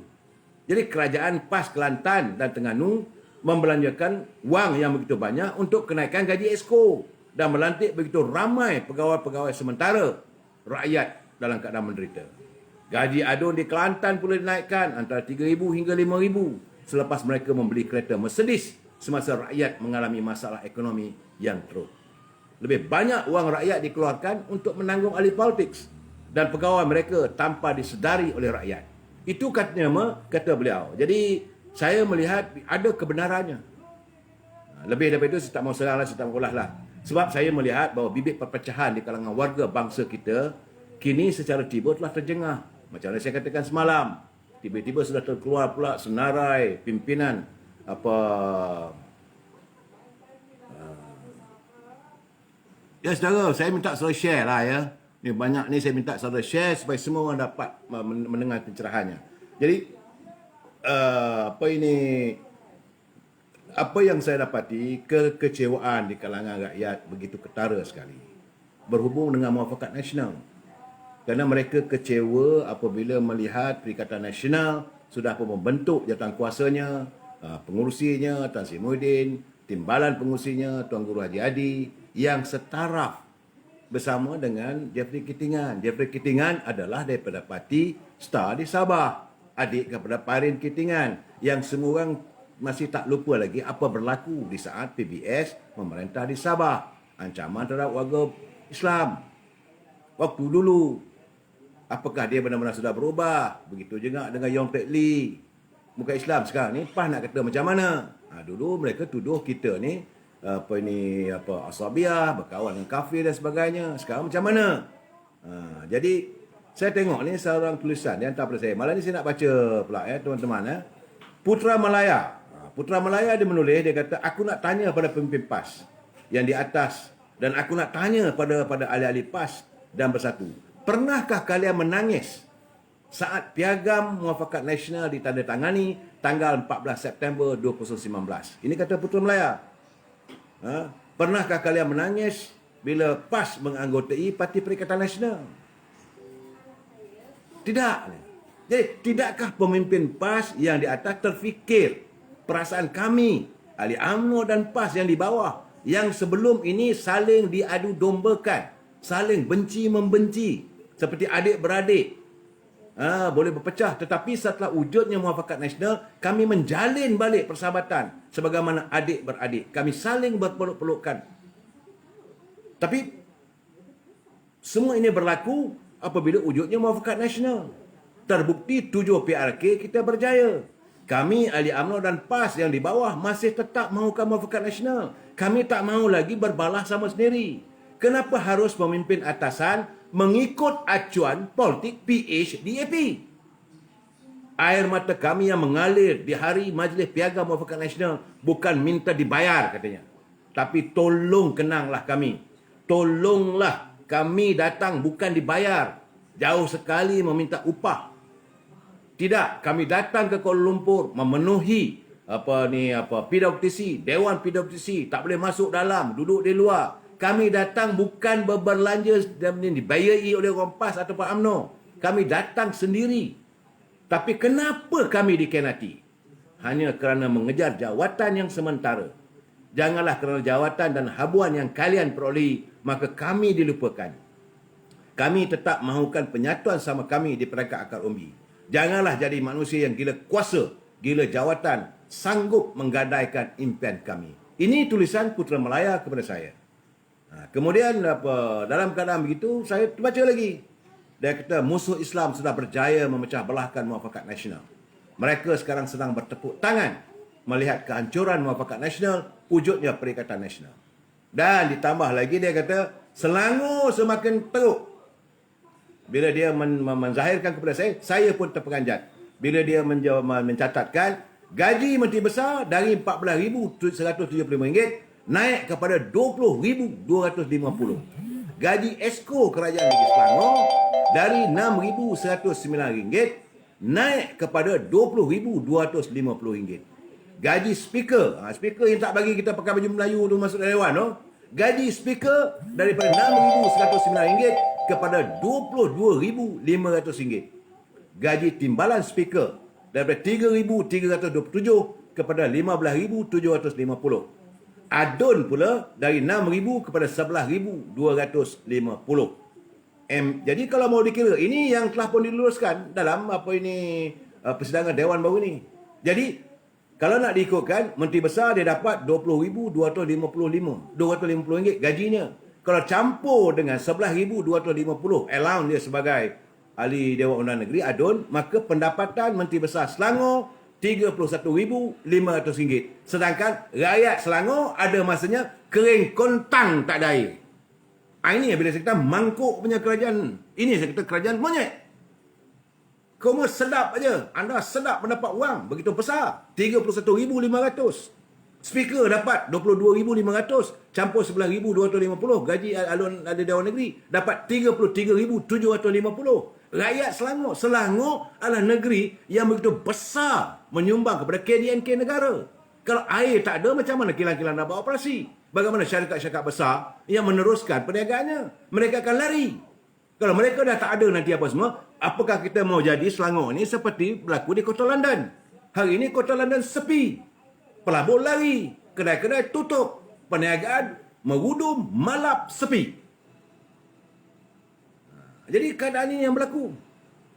Jadi kerajaan PAS Kelantan dan Terengganu membelanjakan wang yang begitu banyak untuk kenaikan gaji Exco dan melantik begitu ramai pegawai-pegawai sementara rakyat dalam keadaan menderita. Gaji adun di Kelantan pula dinaikkan antara 3,000 hingga 5,000 selepas mereka membeli kereta Mercedes semasa rakyat mengalami masalah ekonomi yang teruk. Lebih banyak wang rakyat dikeluarkan untuk menanggung ahli politik dan pegawai mereka tanpa disedari oleh rakyat. Itu kata beliau. Jadi saya melihat ada kebenarannya. Lebih daripada itu saya tak mau seranglah, saya tak mau ulahlah. Sebab saya melihat bahawa bibit perpecahan di kalangan warga bangsa kita kini secara tiba telah terjengah. Macam mana saya katakan semalam, tiba-tiba sudah terkeluar pula senarai pimpinan ya saudara, saya minta saudara share lah ya. Ni banyak ni saya minta saudara share supaya semua orang dapat mendengar pencerahannya. Jadi apa yang saya dapati, kekecewaan di kalangan rakyat begitu ketara sekali berhubung dengan Muafakat Nasional. Kerana mereka kecewa apabila melihat Perikatan Nasional sudah pun membentuk jawatankuasanya, pengurusinya Tan Sri Muhyiddin, timbalan pengurusinya Tuan Guru Haji Hadi yang setaraf bersama dengan Jeffrey Kitingan. Jeffrey Kitingan adalah daripada parti Star di Sabah, adik kepada Parin Kitingan, yang semua orang masih tak lupa lagi apa berlaku di saat PBS memerintah di Sabah. Ancaman terhadap warga Islam waktu dulu. Apakah dia benar-benar sudah berubah? Begitu juga dengan Yong Teck Lee, bukan Islam sekarang ni. PAS nak kata macam mana? Dulu mereka tuduh kita ni asabiah, berkawan dengan kafir dan sebagainya. Sekarang macam mana? Jadi saya tengok ni seorang tulisan dia hantar pada saya. Malam ni saya nak baca pula teman-teman. Putra Malaya. Putra Malaya dia menulis, dia kata, aku nak tanya pada pemimpin PAS yang di atas, dan aku nak tanya pada ahli-ahli PAS dan Bersatu. Pernahkah kalian menangis saat piagam Muafakat Nasional ditandatangani tanggal 14 September 2019? Ini kata Putra Malaya. Pernahkah kalian menangis bila PAS menganggotai Parti Perikatan Nasional? Tidak. Jadi, tidakkah pemimpin PAS yang di atas terfikir perasaan kami, ahli UMNO dan PAS yang di bawah, yang sebelum ini saling diadu dombakan, saling benci-membenci, seperti adik-beradik, boleh berpecah, tetapi setelah wujudnya Muafakat Nasional, kami menjalin balik persahabatan sebagaimana adik-beradik. Kami saling berpeluk-pelukan. Tapi Semua ini berlaku apabila wujudnya muafakat nasional. Terbukti 7 PRK kita berjaya. Kami ahli UMNO dan PAS yang di bawah masih tetap mahukan muafakat nasional. Kami tak mahu lagi berbalah sama sendiri. Kenapa harus pemimpin atasan mengikut acuan politik PH-DAP? Air mata kami yang mengalir di hari Majlis Piagam Muafakat Nasional bukan minta dibayar katanya. Tapi tolong kenanglah kami. Tolonglah kami datang bukan dibayar. Jauh sekali meminta upah. Tidak, kami datang ke Kuala Lumpur memenuhi PWTC, Dewan PWTC, tak boleh masuk dalam, duduk di luar. Kami datang bukan berbelanja dan dibayari oleh orang PAS atau Pak UMNO. Kami datang sendiri. Tapi kenapa kami dikhianati? Hanya kerana mengejar jawatan yang sementara. Janganlah kerana jawatan dan habuan yang kalian perolehi, maka kami dilupakan. Kami tetap mahukan penyatuan sama kami di peringkat akar umbi. Janganlah jadi manusia yang gila kuasa, gila jawatan, sanggup menggadaikan impian kami. Ini tulisan Putera Malaya kepada saya. Kemudian dalam keadaan begitu, saya baca lagi. Dia kata musuh Islam sudah berjaya memecah belahkan muafakat nasional. Mereka sekarang sedang bertepuk tangan melihat kehancuran muafakat nasional, wujudnya Perikatan Nasional. Dan ditambah lagi dia kata, Selangor semakin teruk. Bila dia menzahirkan kepada saya pun terperanjat. Bila dia mencatatkan gaji Menteri Besar dari RM14,175 naik kepada RM20,250. Gaji Esko Kerajaan Negeri Selangor dari RM6,109 naik kepada RM20,250. Gaji speaker, speaker yang tak bagi kita pakai baju Melayu tu masuk dewan tu. Gaji speaker daripada RM6,109 kepada RM22,500. Gaji timbalan speaker daripada RM3,327 kepada RM15,750. Adun pula dari RM6,000 kepada RM11,250. Jadi kalau mau dikira, ini yang telah pun diluluskan dalam persidangan Dewan baru ni. Jadi kalau nak diikutkan, Menteri Besar dia dapat RM20,250 gajinya. Kalau campur dengan RM11,250 allowance dia sebagai ahli Dewan Undangan Negeri, ADUN, maka pendapatan Menteri Besar Selangor RM31,500. Sedangkan rakyat Selangor ada masanya kering kontang tak ada air. Ini bila saya kata mangkuk punya kerajaan. Ini saya kata kerajaan monyet. Kamu sedap aja. Anda sedap mendapat wang begitu besar. RM31,500. Speaker dapat RM22,500. Campur RM11,250. Gaji alun ada Dewan Negeri dapat RM33,750. Rakyat Selangor. Selangor adalah negeri yang begitu besar menyumbang kepada KDNK negara. Kalau air tak ada, macam mana kilang-kilang nak buat operasi? Bagaimana syarikat-syarikat besar yang meneruskan perniagaannya? Mereka akan lari. Kalau mereka dah tak ada nanti apa semua, apakah kita mau jadi Selangor ni seperti berlaku di Kota London? Hari ini Kota London sepi. Pelabur lari. Kedai-kedai tutup. Perniagaan merudum, malap, sepi. Jadi keadaan ini yang berlaku.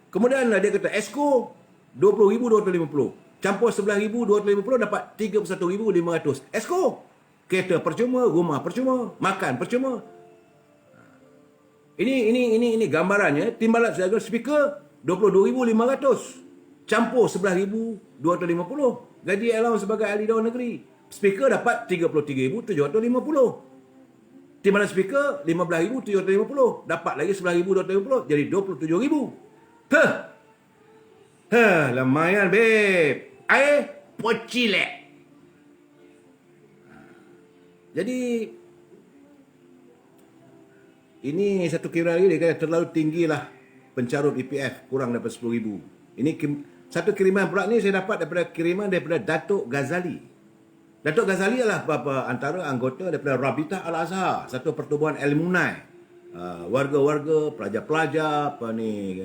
Kemudian dia kata Esko RM20,250. Campur RM11,250 dapat RM31,500. Esko. Kereta percuma, rumah percuma, makan percuma. Ini gambarannya. Timbalan sebagai speaker RM22,500. Campur RM11,250. Gaji allowance sebagai ahli Dewan Negeri. Speaker dapat RM33,750. Timbalan speaker RM15,750. Dapat lagi RM11,250. Jadi RM27,000. Lumayan, babe. Air pocilek. Jadi ini satu kira lagi dia kata terlalu tinggilah pencarut EPF, kurang daripada RM10,000. Ini satu kiriman pula ni saya dapat daripada Datuk Ghazali. Datuk Ghazali adalah antara anggota daripada Rabitah Al-Azhar, satu pertubuhan alumni, warga-warga, pelajar-pelajar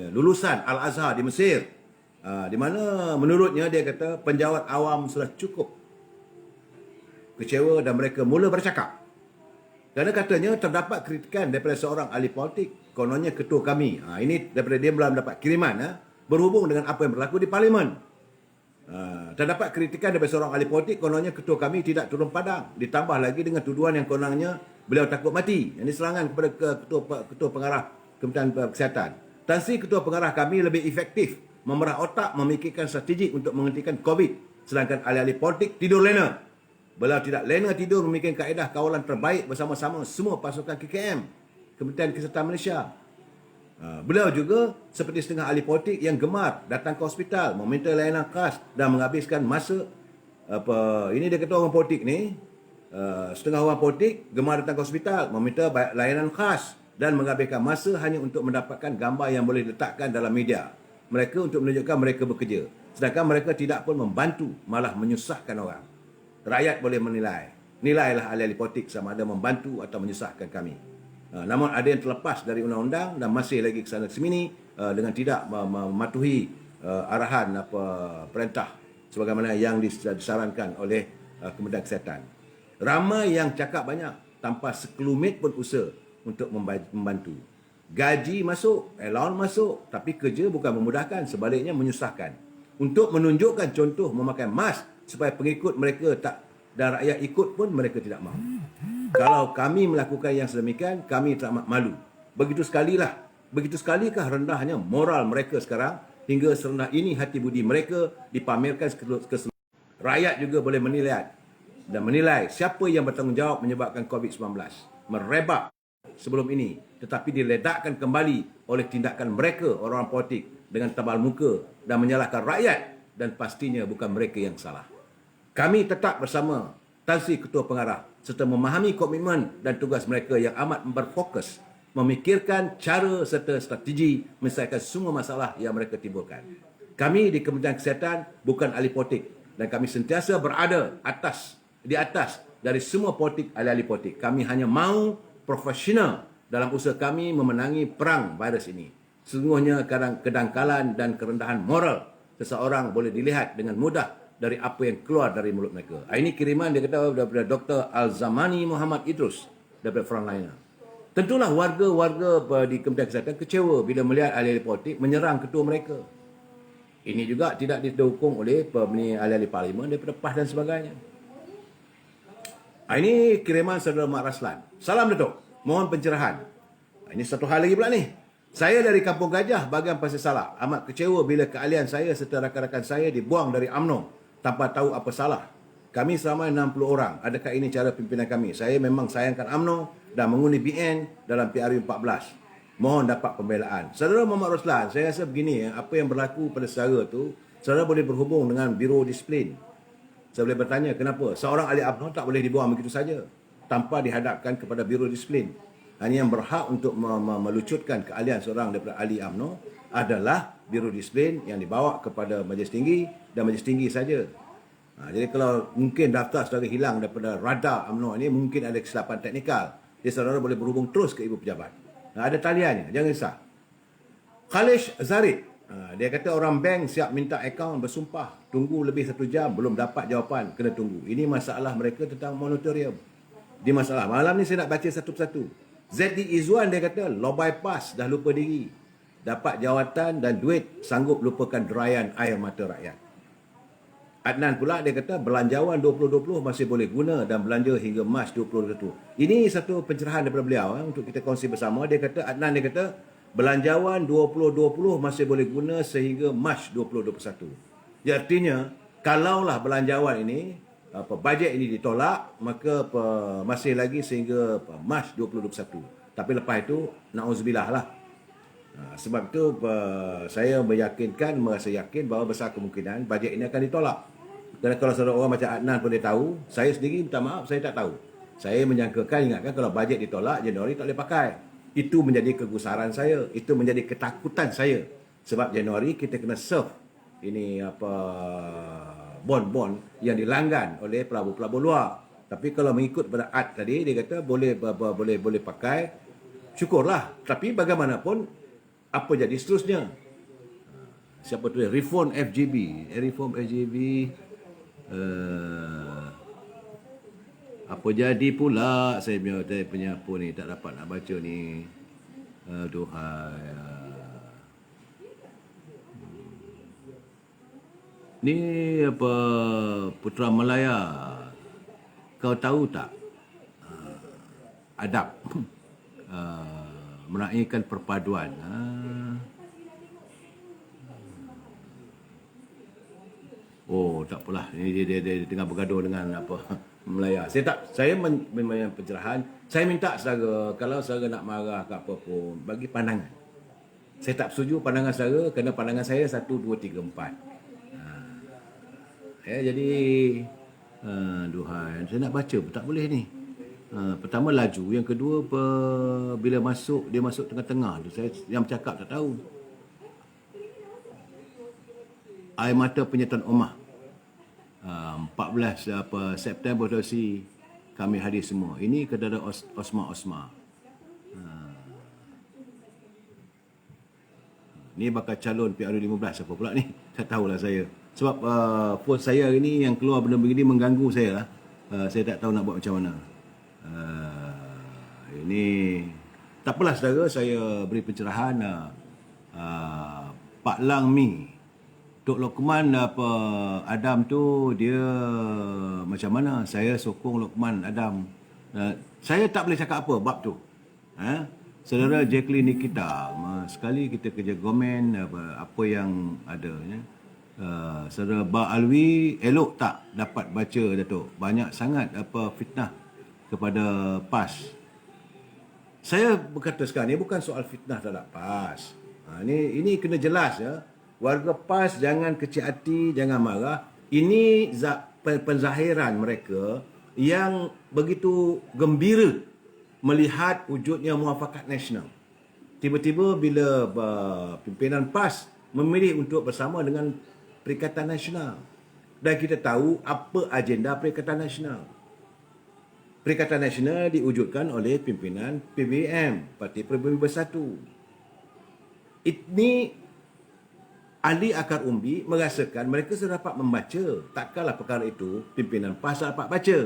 lulusan Al-Azhar di Mesir. Di mana menurutnya dia kata penjawat awam sudah cukup kecewa dan mereka mula bercakap. Kerana katanya terdapat kritikan daripada seorang ahli politik, kononnya ketua kami. Ini daripada dia belum dapat kiriman berhubung dengan apa yang berlaku di Parlimen. Terdapat kritikan daripada seorang ahli politik, kononnya ketua kami tidak turun padang. Ditambah lagi dengan tuduhan yang kononnya Beliau takut mati. Ini serangan kepada ketua pengarah Kementerian Kesihatan. Tan Sri ketua pengarah kami lebih efektif memerah otak memikirkan strategi untuk menghentikan COVID. Sedangkan ahli-ahli politik tidur lena. Beliau tidak lena tidur memikirkan kaedah kawalan terbaik bersama-sama semua pasukan KKM, Kementerian Kesihatan Malaysia. Beliau juga seperti setengah ahli politik yang gemar datang ke hospital, meminta layanan khas dan menghabiskan masa ini dia kata orang politik ni, setengah orang politik gemar datang ke hospital, meminta layanan khas dan menghabiskan masa hanya untuk mendapatkan gambar yang boleh diletakkan dalam media mereka untuk menunjukkan mereka bekerja. Sedangkan mereka tidak pun membantu, malah menyusahkan orang. Rakyat boleh menilai. Nilailah ahli-ahli politik sama ada membantu atau menyusahkan kami. Namun ada yang terlepas dari undang-undang dan masih lagi ke sana ke sini dengan tidak mematuhi arahan perintah sebagaimana yang disarankan oleh Kementerian Kesihatan. Ramai yang cakap banyak tanpa sekelumit pun usaha untuk membantu. Gaji masuk, allowance masuk, tapi kerja bukan memudahkan, sebaliknya menyusahkan. Untuk menunjukkan contoh memakai mask supaya pengikut mereka dan rakyat ikut pun mereka tidak mahu. Kalau kami melakukan yang sedemikian, kami teramat malu. Begitu sekalikah rendahnya moral mereka sekarang, hingga serendah ini hati budi mereka dipamerkan ke seluruh. Rakyat juga boleh menilai siapa yang bertanggungjawab menyebabkan COVID-19 merebak sebelum ini, tetapi diledakkan kembali oleh tindakan mereka, orang-orang politik, dengan tebal muka dan menyalahkan rakyat, dan pastinya bukan mereka yang salah. Kami tetap bersama Tan Sri Ketua Pengarah serta memahami komitmen dan tugas mereka yang amat berfokus memikirkan cara serta strategi menyelesaikan semua masalah yang mereka timbulkan. Kami di Kementerian Kesihatan bukan ahli politik dan kami sentiasa berada di atas dari semua politik, ahli-ahli politik. Kami hanya mahu profesional dalam usaha kami memenangi perang virus ini. Sesungguhnya kedangkalan dan kerendahan moral seseorang boleh dilihat dengan mudah dari apa yang keluar dari mulut mereka. Ini kiriman dia kata daripada Dr. Al-Zamani Muhammad Idrus daripada Frontliner. Tentulah warga-warga di Kementerian Kesihatan kecewa bila melihat ahli-ahli politik menyerang ketua mereka. Ini juga tidak didukung oleh ahli-ahli parlimen daripada PAS dan sebagainya. Ini kiriman saudara Mak Raslan. Salam Datuk, mohon pencerahan. Ini satu hal lagi pula ni. Saya dari Kampung Gajah, bahagian Pasir Salak. Amat kecewa bila keahlian saya serta rakan-rakan saya dibuang dari UMNO tanpa tahu apa salah. Kami selama 60 orang. Adakah ini cara pimpinan kami? Saya memang sayangkan UMNO dan mengundi BN dalam PRU 14. Mohon dapat pembelaan. Saudara Muhammad Roslan, saya rasa begini, apa yang berlaku pada saudara tu, saudara boleh berhubung dengan Biro Disiplin. Saya boleh bertanya kenapa seorang ahli UMNO tak boleh dibuang begitu saja tanpa dihadapkan kepada Biro Disiplin. Hanya yang berhak untuk melucutkan keahlian seorang daripada ahli UMNO adalah Biro Disiplin yang dibawa kepada Majlis Tinggi dan Majlis Tinggi saja. Jadi kalau mungkin daftar saudara hilang daripada radar UMNO ini, mungkin ada kesilapan teknikal. Jadi saudara boleh berhubung terus ke ibu pejabat. Ada taliannya, jangan risau. Khalish Zarid, dia kata orang bank siap minta akaun bersumpah, tunggu lebih 1 jam, belum dapat jawapan, kena tunggu. Ini masalah mereka tentang moratorium. Di masalah malam ni saya nak baca satu persatu. ZD Izzuan dia kata low bypass dah lupa diri. Dapat jawatan dan duit, sanggup lupakan derayan air mata rakyat. Adnan pula dia kata belanjawan 2020 masih boleh guna dan belanja hingga Mac 2021. Ini satu pencerahan daripada beliau untuk kita kongsi bersama. Dia kata, Adnan dia kata belanjawan 2020 masih boleh guna sehingga Mac 2021. Jadi artinya kalaulah belanjawan ini bajet ini ditolak, maka masih lagi sehingga Mac 2021. Tapi lepas itu na'udzubillah lah. Sebab itu saya merasa yakin bahawa besar kemungkinan bajet ini akan ditolak. Kerana kalau saudara orang macam Adnan pun dia tahu, saya sendiri minta maaf, saya tak tahu. Saya ingatkan kalau bajet ditolak, Januari tak boleh pakai. Itu menjadi kegusaran saya, itu menjadi ketakutan saya. Sebab Januari kita kena serve ini bon-bon yang dilanggan oleh pelabur-pelabur luar. Tapi kalau mengikut pada ad tadi, dia kata boleh pakai, syukurlah. Tapi bagaimanapun, apa jadi seterusnya? Siapa tu? Reform FGB. Apa jadi pula? Saya punya apa ni, tak dapat nak baca ni. Aduhai. Ni apa Putra Malaya. Kau tahu tak? adab. Meraihkan perpaduan. Oh, tak apalah. Ini dia tengah bergaduh dengan apa Melaya. Saya memang pencerahan. Saya minta saudara, kalau saudara nak marah ke apa pun, bagi pandangan. Saya tak setuju pandangan saudara, kerana pandangan saya 1, 2, 3, 4. Jadi, Tuhan, saya nak baca pun tak boleh ni. Pertama laju, yang kedua bila dia masuk tengah-tengah tu, saya yang bercakap tak tahu. Air mata penyertaan ummah. 14 September tu kami hadir semua. Ini kepada Osma. Ni bakal calon PRU15 apa pula ni? Tak tahulah saya. Sebab post saya hari ni yang keluar benda begini mengganggu saya lah. Saya tak tahu nak buat macam mana. Ini tak apalah saudara, saya beri pencerahan. Pak Lang Mi, Tok Lokman Adam tu dia macam mana? Saya sokong Lokman Adam. Saya tak boleh cakap apa bab tu. Saudara Jacqueline Nikita, sekali kita kerja komen apa yang ada. Saudara Ba Alwi, elok tak dapat baca Datuk? Banyak sangat fitnah kepada PAS. Saya berkata sekarang ni bukan soal fitnah terhadap PAS. Ini kena jelas ya. Warga PAS jangan kecil hati, jangan marah. Ini penzahiran mereka yang begitu gembira melihat wujudnya muafakat nasional. Tiba-tiba bila pimpinan PAS memilih untuk bersama dengan Perikatan Nasional. Dan kita tahu apa agenda Perikatan Nasional. Perikatan Nasional diwujudkan oleh pimpinan PBM, Parti Pribumi Bersatu. Ini ahli akar umbi merasakan mereka sudah dapat membaca. Takkanlah perkara itu pimpinan PAS dapat baca.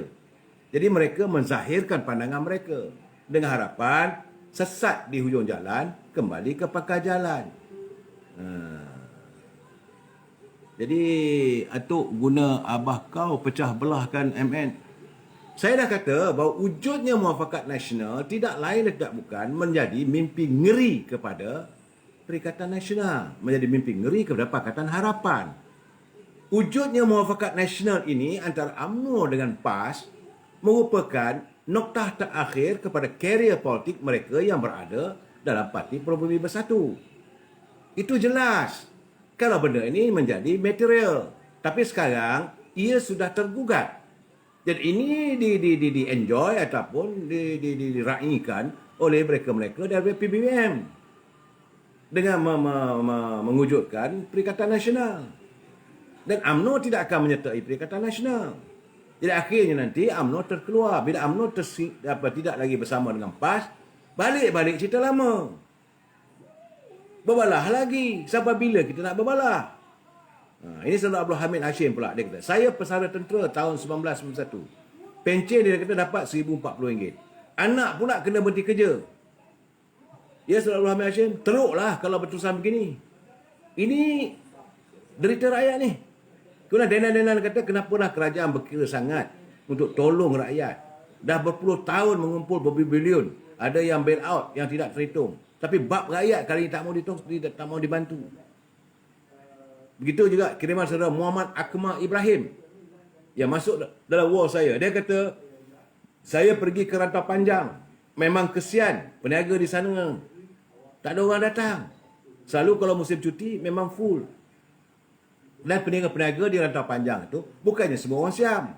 Jadi mereka menzahirkan pandangan mereka dengan harapan sesat di hujung jalan kembali ke pangkal jalan. Jadi atuk guna abah kau pecah belahkan MN. Saya dah kata bahawa wujudnya muafakat nasional tidak lain dan tidak bukan menjadi mimpi ngeri kepada Perikatan Nasional, menjadi mimpi ngeri kepada Pakatan Harapan. Wujudnya muafakat nasional ini antara UMNO dengan PAS merupakan noktah terakhir kepada karier politik mereka yang berada dalam Parti Pribumi Bersatu. Itu jelas. Kalau benda ini menjadi material. Tapi sekarang ia sudah tergugat. Jadi ini di-enjoy ataupun diraikan oleh mereka-mereka dari PBBM dengan mewujudkan Perikatan Nasional. Dan UMNO tidak akan menyertai Perikatan Nasional. Jadi akhirnya nanti UMNO terkeluar. Bila UMNO tidak lagi bersama dengan PAS, balik cerita lama. Berbalah lagi. Sampai bila kita nak berbalah? Ini Saudara Abdul Hamid Hashim pula. Dia kata, saya pesara tentera tahun 1991. Pencen dia kata dapat RM1,040. Anak pula kena berhenti kerja. Ya Saudara Abdul Hamid Hashim, teruklah kalau berterusan begini. Ini derita rakyat ni. Kemudian Denan kata, kenapalah kerajaan berkira sangat untuk tolong rakyat. Dah berpuluh tahun mengumpul berbilion. Ada yang bail out yang tidak terhitung. Tapi bab rakyat kali ini tak mau dibantu. Begitu juga kiriman saudara Muhammad Akmal Ibrahim yang masuk dalam wall saya. Dia kata, saya pergi ke Rantau Panjang. Memang kesian peniaga di sana. Tak ada orang datang. Selalu kalau musim cuti memang full. Dan peniaga-peniaga di Rantau Panjang itu bukannya semua orang Siam.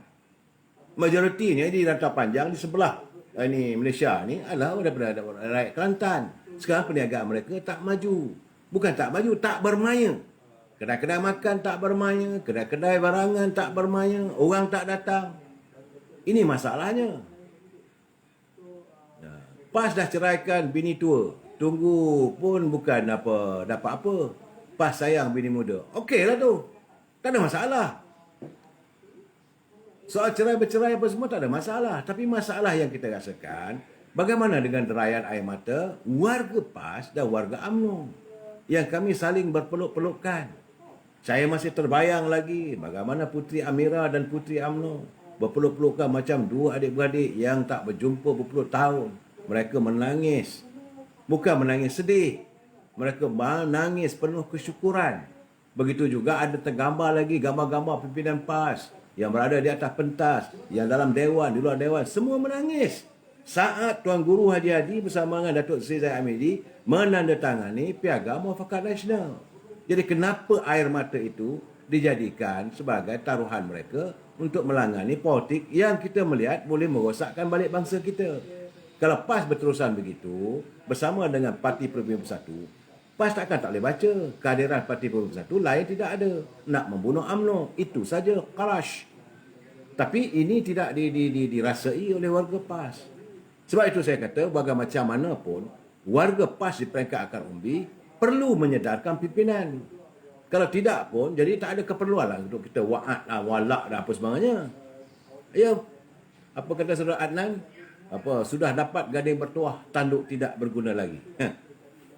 Majoritinya di Rantau Panjang di sebelah ini Malaysia ni adalah daripada rakyat Kelantan. Sekarang perniagaan mereka tak maju. Bukan tak maju, tak bermaya. Kedai-kedai makan tak bermaya, kedai-kedai barangan tak bermaya, orang tak datang. Ini masalahnya. PAS dah ceraikan bini tua. Tunggu pun bukan dapat apa. PAS sayang bini muda. Okeylah tu. Tak ada masalah. Soal cerai-bercerai apa semua tak ada masalah. Tapi masalah yang kita rasakan, bagaimana dengan derayan air mata warga PAS dan warga UMNO yang kami saling berpeluk-pelukan. Saya masih terbayang lagi bagaimana Puteri Amira dan Puteri UMNO berpeluk-pelukan macam dua adik-beradik yang tak berjumpa berpuluh tahun. Mereka menangis. Bukan menangis sedih. Mereka menangis penuh kesyukuran. Begitu juga ada tergambar lagi gambar-gambar pimpinan PAS yang berada di atas pentas, yang dalam dewan, di luar dewan, semua menangis saat Tuan Guru Haji Hadi bersama dengan Datuk Seri Zahid Hamidi menandatangani Piagam Muafakat Nasional. Jadi kenapa air mata itu dijadikan sebagai taruhan mereka untuk melangani politik yang kita melihat boleh merosakkan balik bangsa kita? Kalau PAS berterusan begitu, bersama dengan Parti Peribumi Bersatu, PAS takkan tak boleh baca. Kehadiran Parti Peribumi Bersatu lain tidak ada. Nak membunuh UMNO, itu saja, kalash. Tapi ini tidak dirasai oleh warga PAS. Sebab itu saya kata, macam mana pun, warga PAS di peringkat akar umbi perlu menyedarkan pimpinan. Kalau tidak pun, jadi tak ada keperluan lah untuk kita wa'ad lah, walak dan apa sebagainya. Ya, apa kata saudara Adnan? Sudah dapat gading bertuah, tanduk tidak berguna lagi.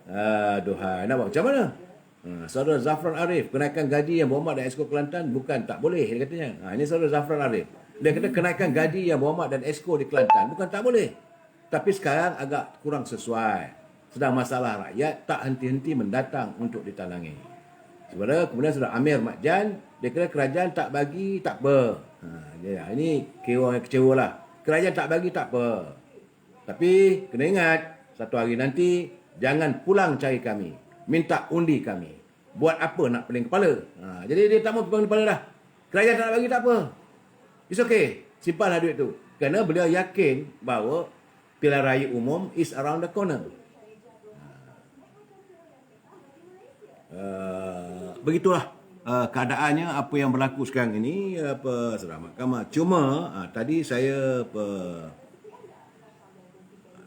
Aduhai, nak buat macam mana? Saudara Zafran Arif, kenaikan gaji yang berhormat dan Esko Kelantan bukan tak boleh, dia katanya. Ini saudara Zafran Arif. Dia kata kenaikan gaji yang berhormat dan Esko di Kelantan bukan tak boleh. Tapi sekarang agak kurang sesuai. Sedang masalah rakyat tak henti-henti mendatang untuk ditandangi. Sebenarnya kemudian saudara Amir Makjan, dia kata kerajaan tak bagi, tak apa. Ini kecewa lah. Kerajaan tak bagi, tak apa. Tapi kena ingat, satu hari nanti jangan pulang cari kami. Minta undi kami. Buat apa nak pening kepala? Jadi dia tak mau pening kepala dah. Kerajaan tak nak bagi, tak apa. It's okay. Simpanlah duit tu. Kerana beliau yakin bahawa pilihan raya umum is around the corner. Begitulah keadaannya apa yang berlaku sekarang ini saudara mahkamah. Cuma tadi saya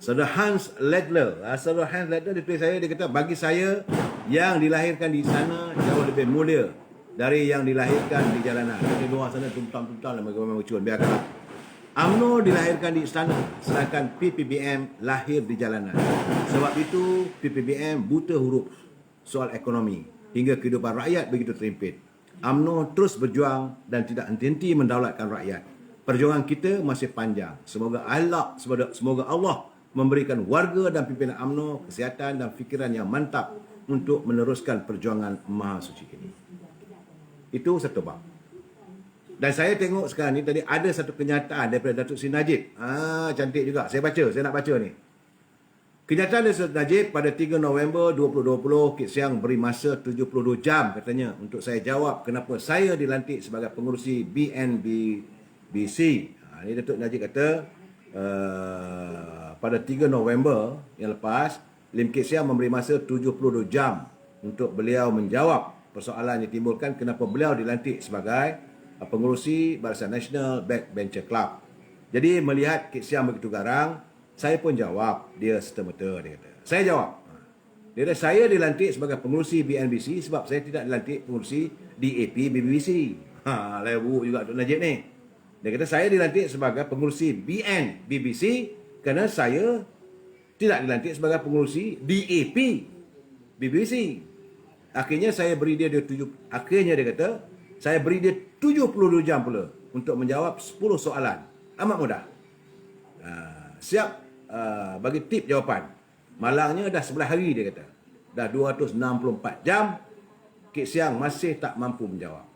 saudara Hans Ledler, dia tulis saya, dia kata bagi saya yang dilahirkan di sana jauh lebih mulia dari yang dilahirkan di jalanan. Di luar sana tumtam-tumtam dan macam-macam biarkanlah. UMNO dilahirkan di istana sedangkan PPBM lahir di jalanan. Sebab itu PPBM buta huruf soal ekonomi hingga kehidupan rakyat begitu terimpit. UMNO terus berjuang dan tidak henti-henti mendaulatkan rakyat. Perjuangan kita masih panjang. Semoga Allah memberikan warga dan pimpinan UMNO kesihatan dan fikiran yang mantap untuk meneruskan perjuangan Maha Suci ini. Itu satu bab. Dan saya tengok sekarang ni tadi ada satu kenyataan daripada Datuk Seri Najib. Cantik juga. Saya nak baca ni. Kenyataan Datuk Seri Najib pada 3 November 2020, Kit Siang beri masa 72 jam katanya untuk saya jawab kenapa saya dilantik sebagai pengerusi BNBC. Ini Datuk Najib kata pada 3 November yang lepas, Lim Kit Siang memberi masa 72 jam untuk beliau menjawab persoalan yang timbulkan kenapa beliau dilantik sebagai pengerusi Barisan Nasional Backbencher Club. Jadi melihat Kit Siang begitu garang, saya pun jawab dia serta-merta, dia kata. Saya jawab. Dia kata saya dilantik sebagai pengerusi BNBC sebab saya tidak dilantik pengerusi DAP BBC. Lain buruk juga Dr. Najib ni. Dia kata saya dilantik sebagai pengerusi BBC kerana saya tidak dilantik sebagai pengerusi DAP BBC. Akhirnya saya beri dia akhirnya dia kata saya beri dia 72 jam pula untuk menjawab 10 soalan. Amat mudah. Siap bagi tip jawapan. Malangnya dah 11 hari dia kata. Dah 264 jam Kit Siang masih tak mampu menjawab.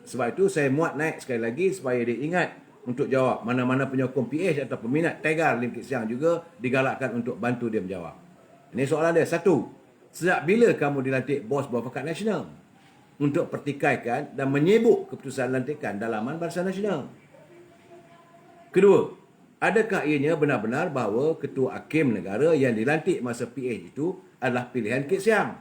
Sebab itu saya muat naik sekali lagi supaya dia ingat untuk jawab. Mana-mana penyokong PH atau peminat tegar Lim Kit Siang juga digalakkan untuk bantu dia menjawab. Ini soalan dia. Satu, sejak bila kamu dilantik bos Muafakat Nasional untuk pertikaikan dan menyibuk keputusan lantikan dalaman Barisan Nasional? Kedua, adakah ianya benar-benar bahawa Ketua Hakim Negara yang dilantik masa PH itu adalah pilihan Kit Siang?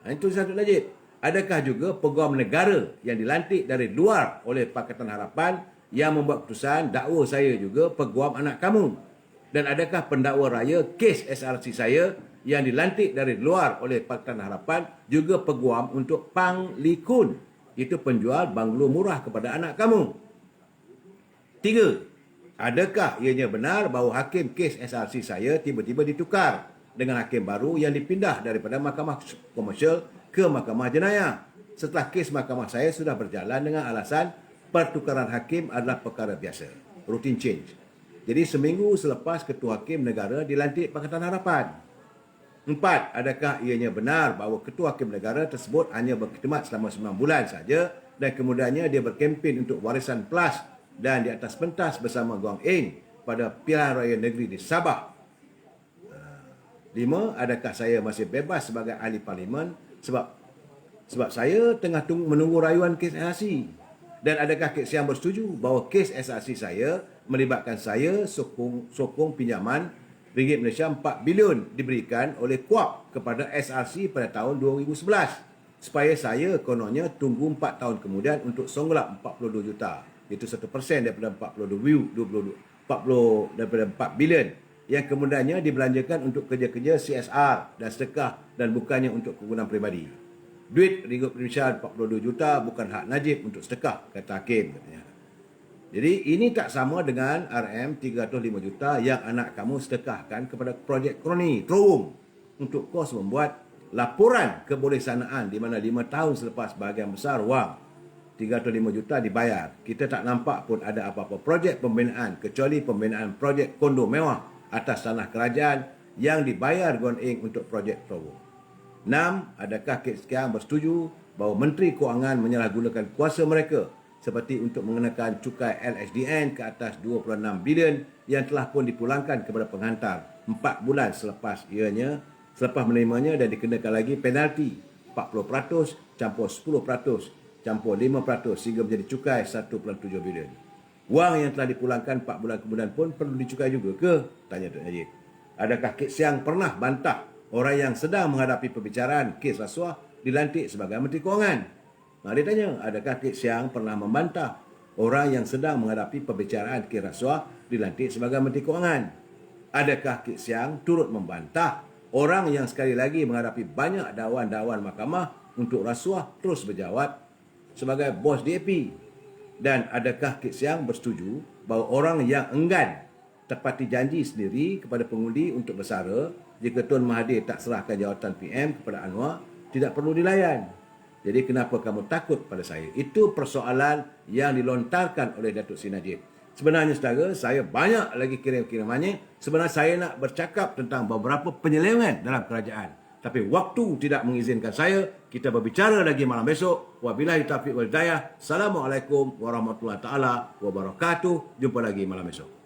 Itu satu Najib. Adakah juga peguam negara yang dilantik dari luar oleh Pakatan Harapan yang membuat keputusan dakwa saya juga peguam anak kamu? Dan adakah pendakwa raya kes SRC saya yang dilantik dari luar oleh Pakatan Harapan juga peguam untuk Pang Likun, itu penjual banglo murah kepada anak kamu? Tiga, adakah ianya benar bahawa hakim kes SRC saya tiba-tiba ditukar dengan hakim baru yang dipindah daripada Mahkamah Komersial ke Mahkamah Jenayah setelah kes mahkamah saya sudah berjalan dengan alasan pertukaran hakim adalah perkara biasa, routine change. Jadi seminggu selepas Ketua Hakim Negara dilantik Pakatan Harapan. 4. Adakah ianya benar bahawa Ketua Hakim Negara tersebut hanya berkhidmat selama 9 bulan saja dan kemudiannya dia berkempen untuk Warisan Plus dan di atas pentas bersama Guang Eng pada Pilihan Raya Negeri di Sabah? 5. Adakah saya masih bebas sebagai ahli parlimen sebab saya tengah menunggu rayuan kes SRC? Dan adakah Kek Siang bersetuju bahawa kes SRC saya melibatkan saya sokong pinjaman ringgit Malaysia 4 bilion diberikan oleh KUAP kepada SRC pada tahun 2011 supaya saya kononnya tunggu 4 tahun kemudian untuk songlap 42 juta, iaitu 1% daripada 40 daripada 4 bilion yang kemudiannya dibelanjakan untuk kerja-kerja CSR dan sedekah dan bukannya untuk kegunaan peribadi. Duit ringgit Malaysia 42 juta bukan hak Najib untuk sedekah, kata hakim katanya. Jadi ini tak sama dengan RM 305 juta yang anak kamu sedekahkan kepada projek kroni Terowong untuk kos membuat laporan kebolehsanaan di mana 5 tahun selepas bahagian besar wang 305 juta dibayar. Kita tak nampak pun ada apa-apa projek pembinaan kecuali pembinaan projek kondo mewah atas tanah kerajaan yang dibayar Guan Eng untuk projek Terowong. 6. Adakah Kek Siang bersetuju bahawa Menteri Kewangan menyalahgunakan kuasa mereka seperti untuk mengenakan cukai LHDN ke atas 26 bilion yang telah pun dipulangkan kepada penghantar 4 bulan selepas menerimanya dan dikenakan lagi penalti 40% campur 10% campur 5% sehingga menjadi cukai 1.7 bilion. Wang yang telah dipulangkan 4 bulan kemudian pun perlu dicukai juga ke? Tanya Dr. Najib. Adakah Kek Siang pernah bantah orang yang sedang menghadapi perbicaraan kes rasuah dilantik sebagai Menteri Kewangan? Dia tanya, adakah Kek Siang pernah membantah orang yang sedang menghadapi perbicaraan kes rasuah dilantik sebagai Menteri Kewangan? Adakah Kek Siang turut membantah orang yang sekali lagi menghadapi banyak dakwan-dakwan mahkamah untuk rasuah terus berjawat sebagai bos DAP? Dan adakah Kek Siang bersetuju bahawa orang yang enggan tepati janji sendiri kepada pengundi untuk bersara jika Tun Mahathir tak serahkan jawatan PM kepada Anwar tidak perlu dilayan? Jadi kenapa kamu takut pada saya? Itu persoalan yang dilontarkan oleh Datuk Seri Najib. Sebenarnya saudara, saya banyak lagi kirim-kirimannya. Sebenarnya saya nak bercakap tentang beberapa penyelewengan dalam kerajaan. Tapi waktu tidak mengizinkan saya. Kita berbicara lagi malam besok. Wabillahi taufiq wal hidayah. Assalamualaikum warahmatullahi taala wabarakatuh. Jumpa lagi malam besok.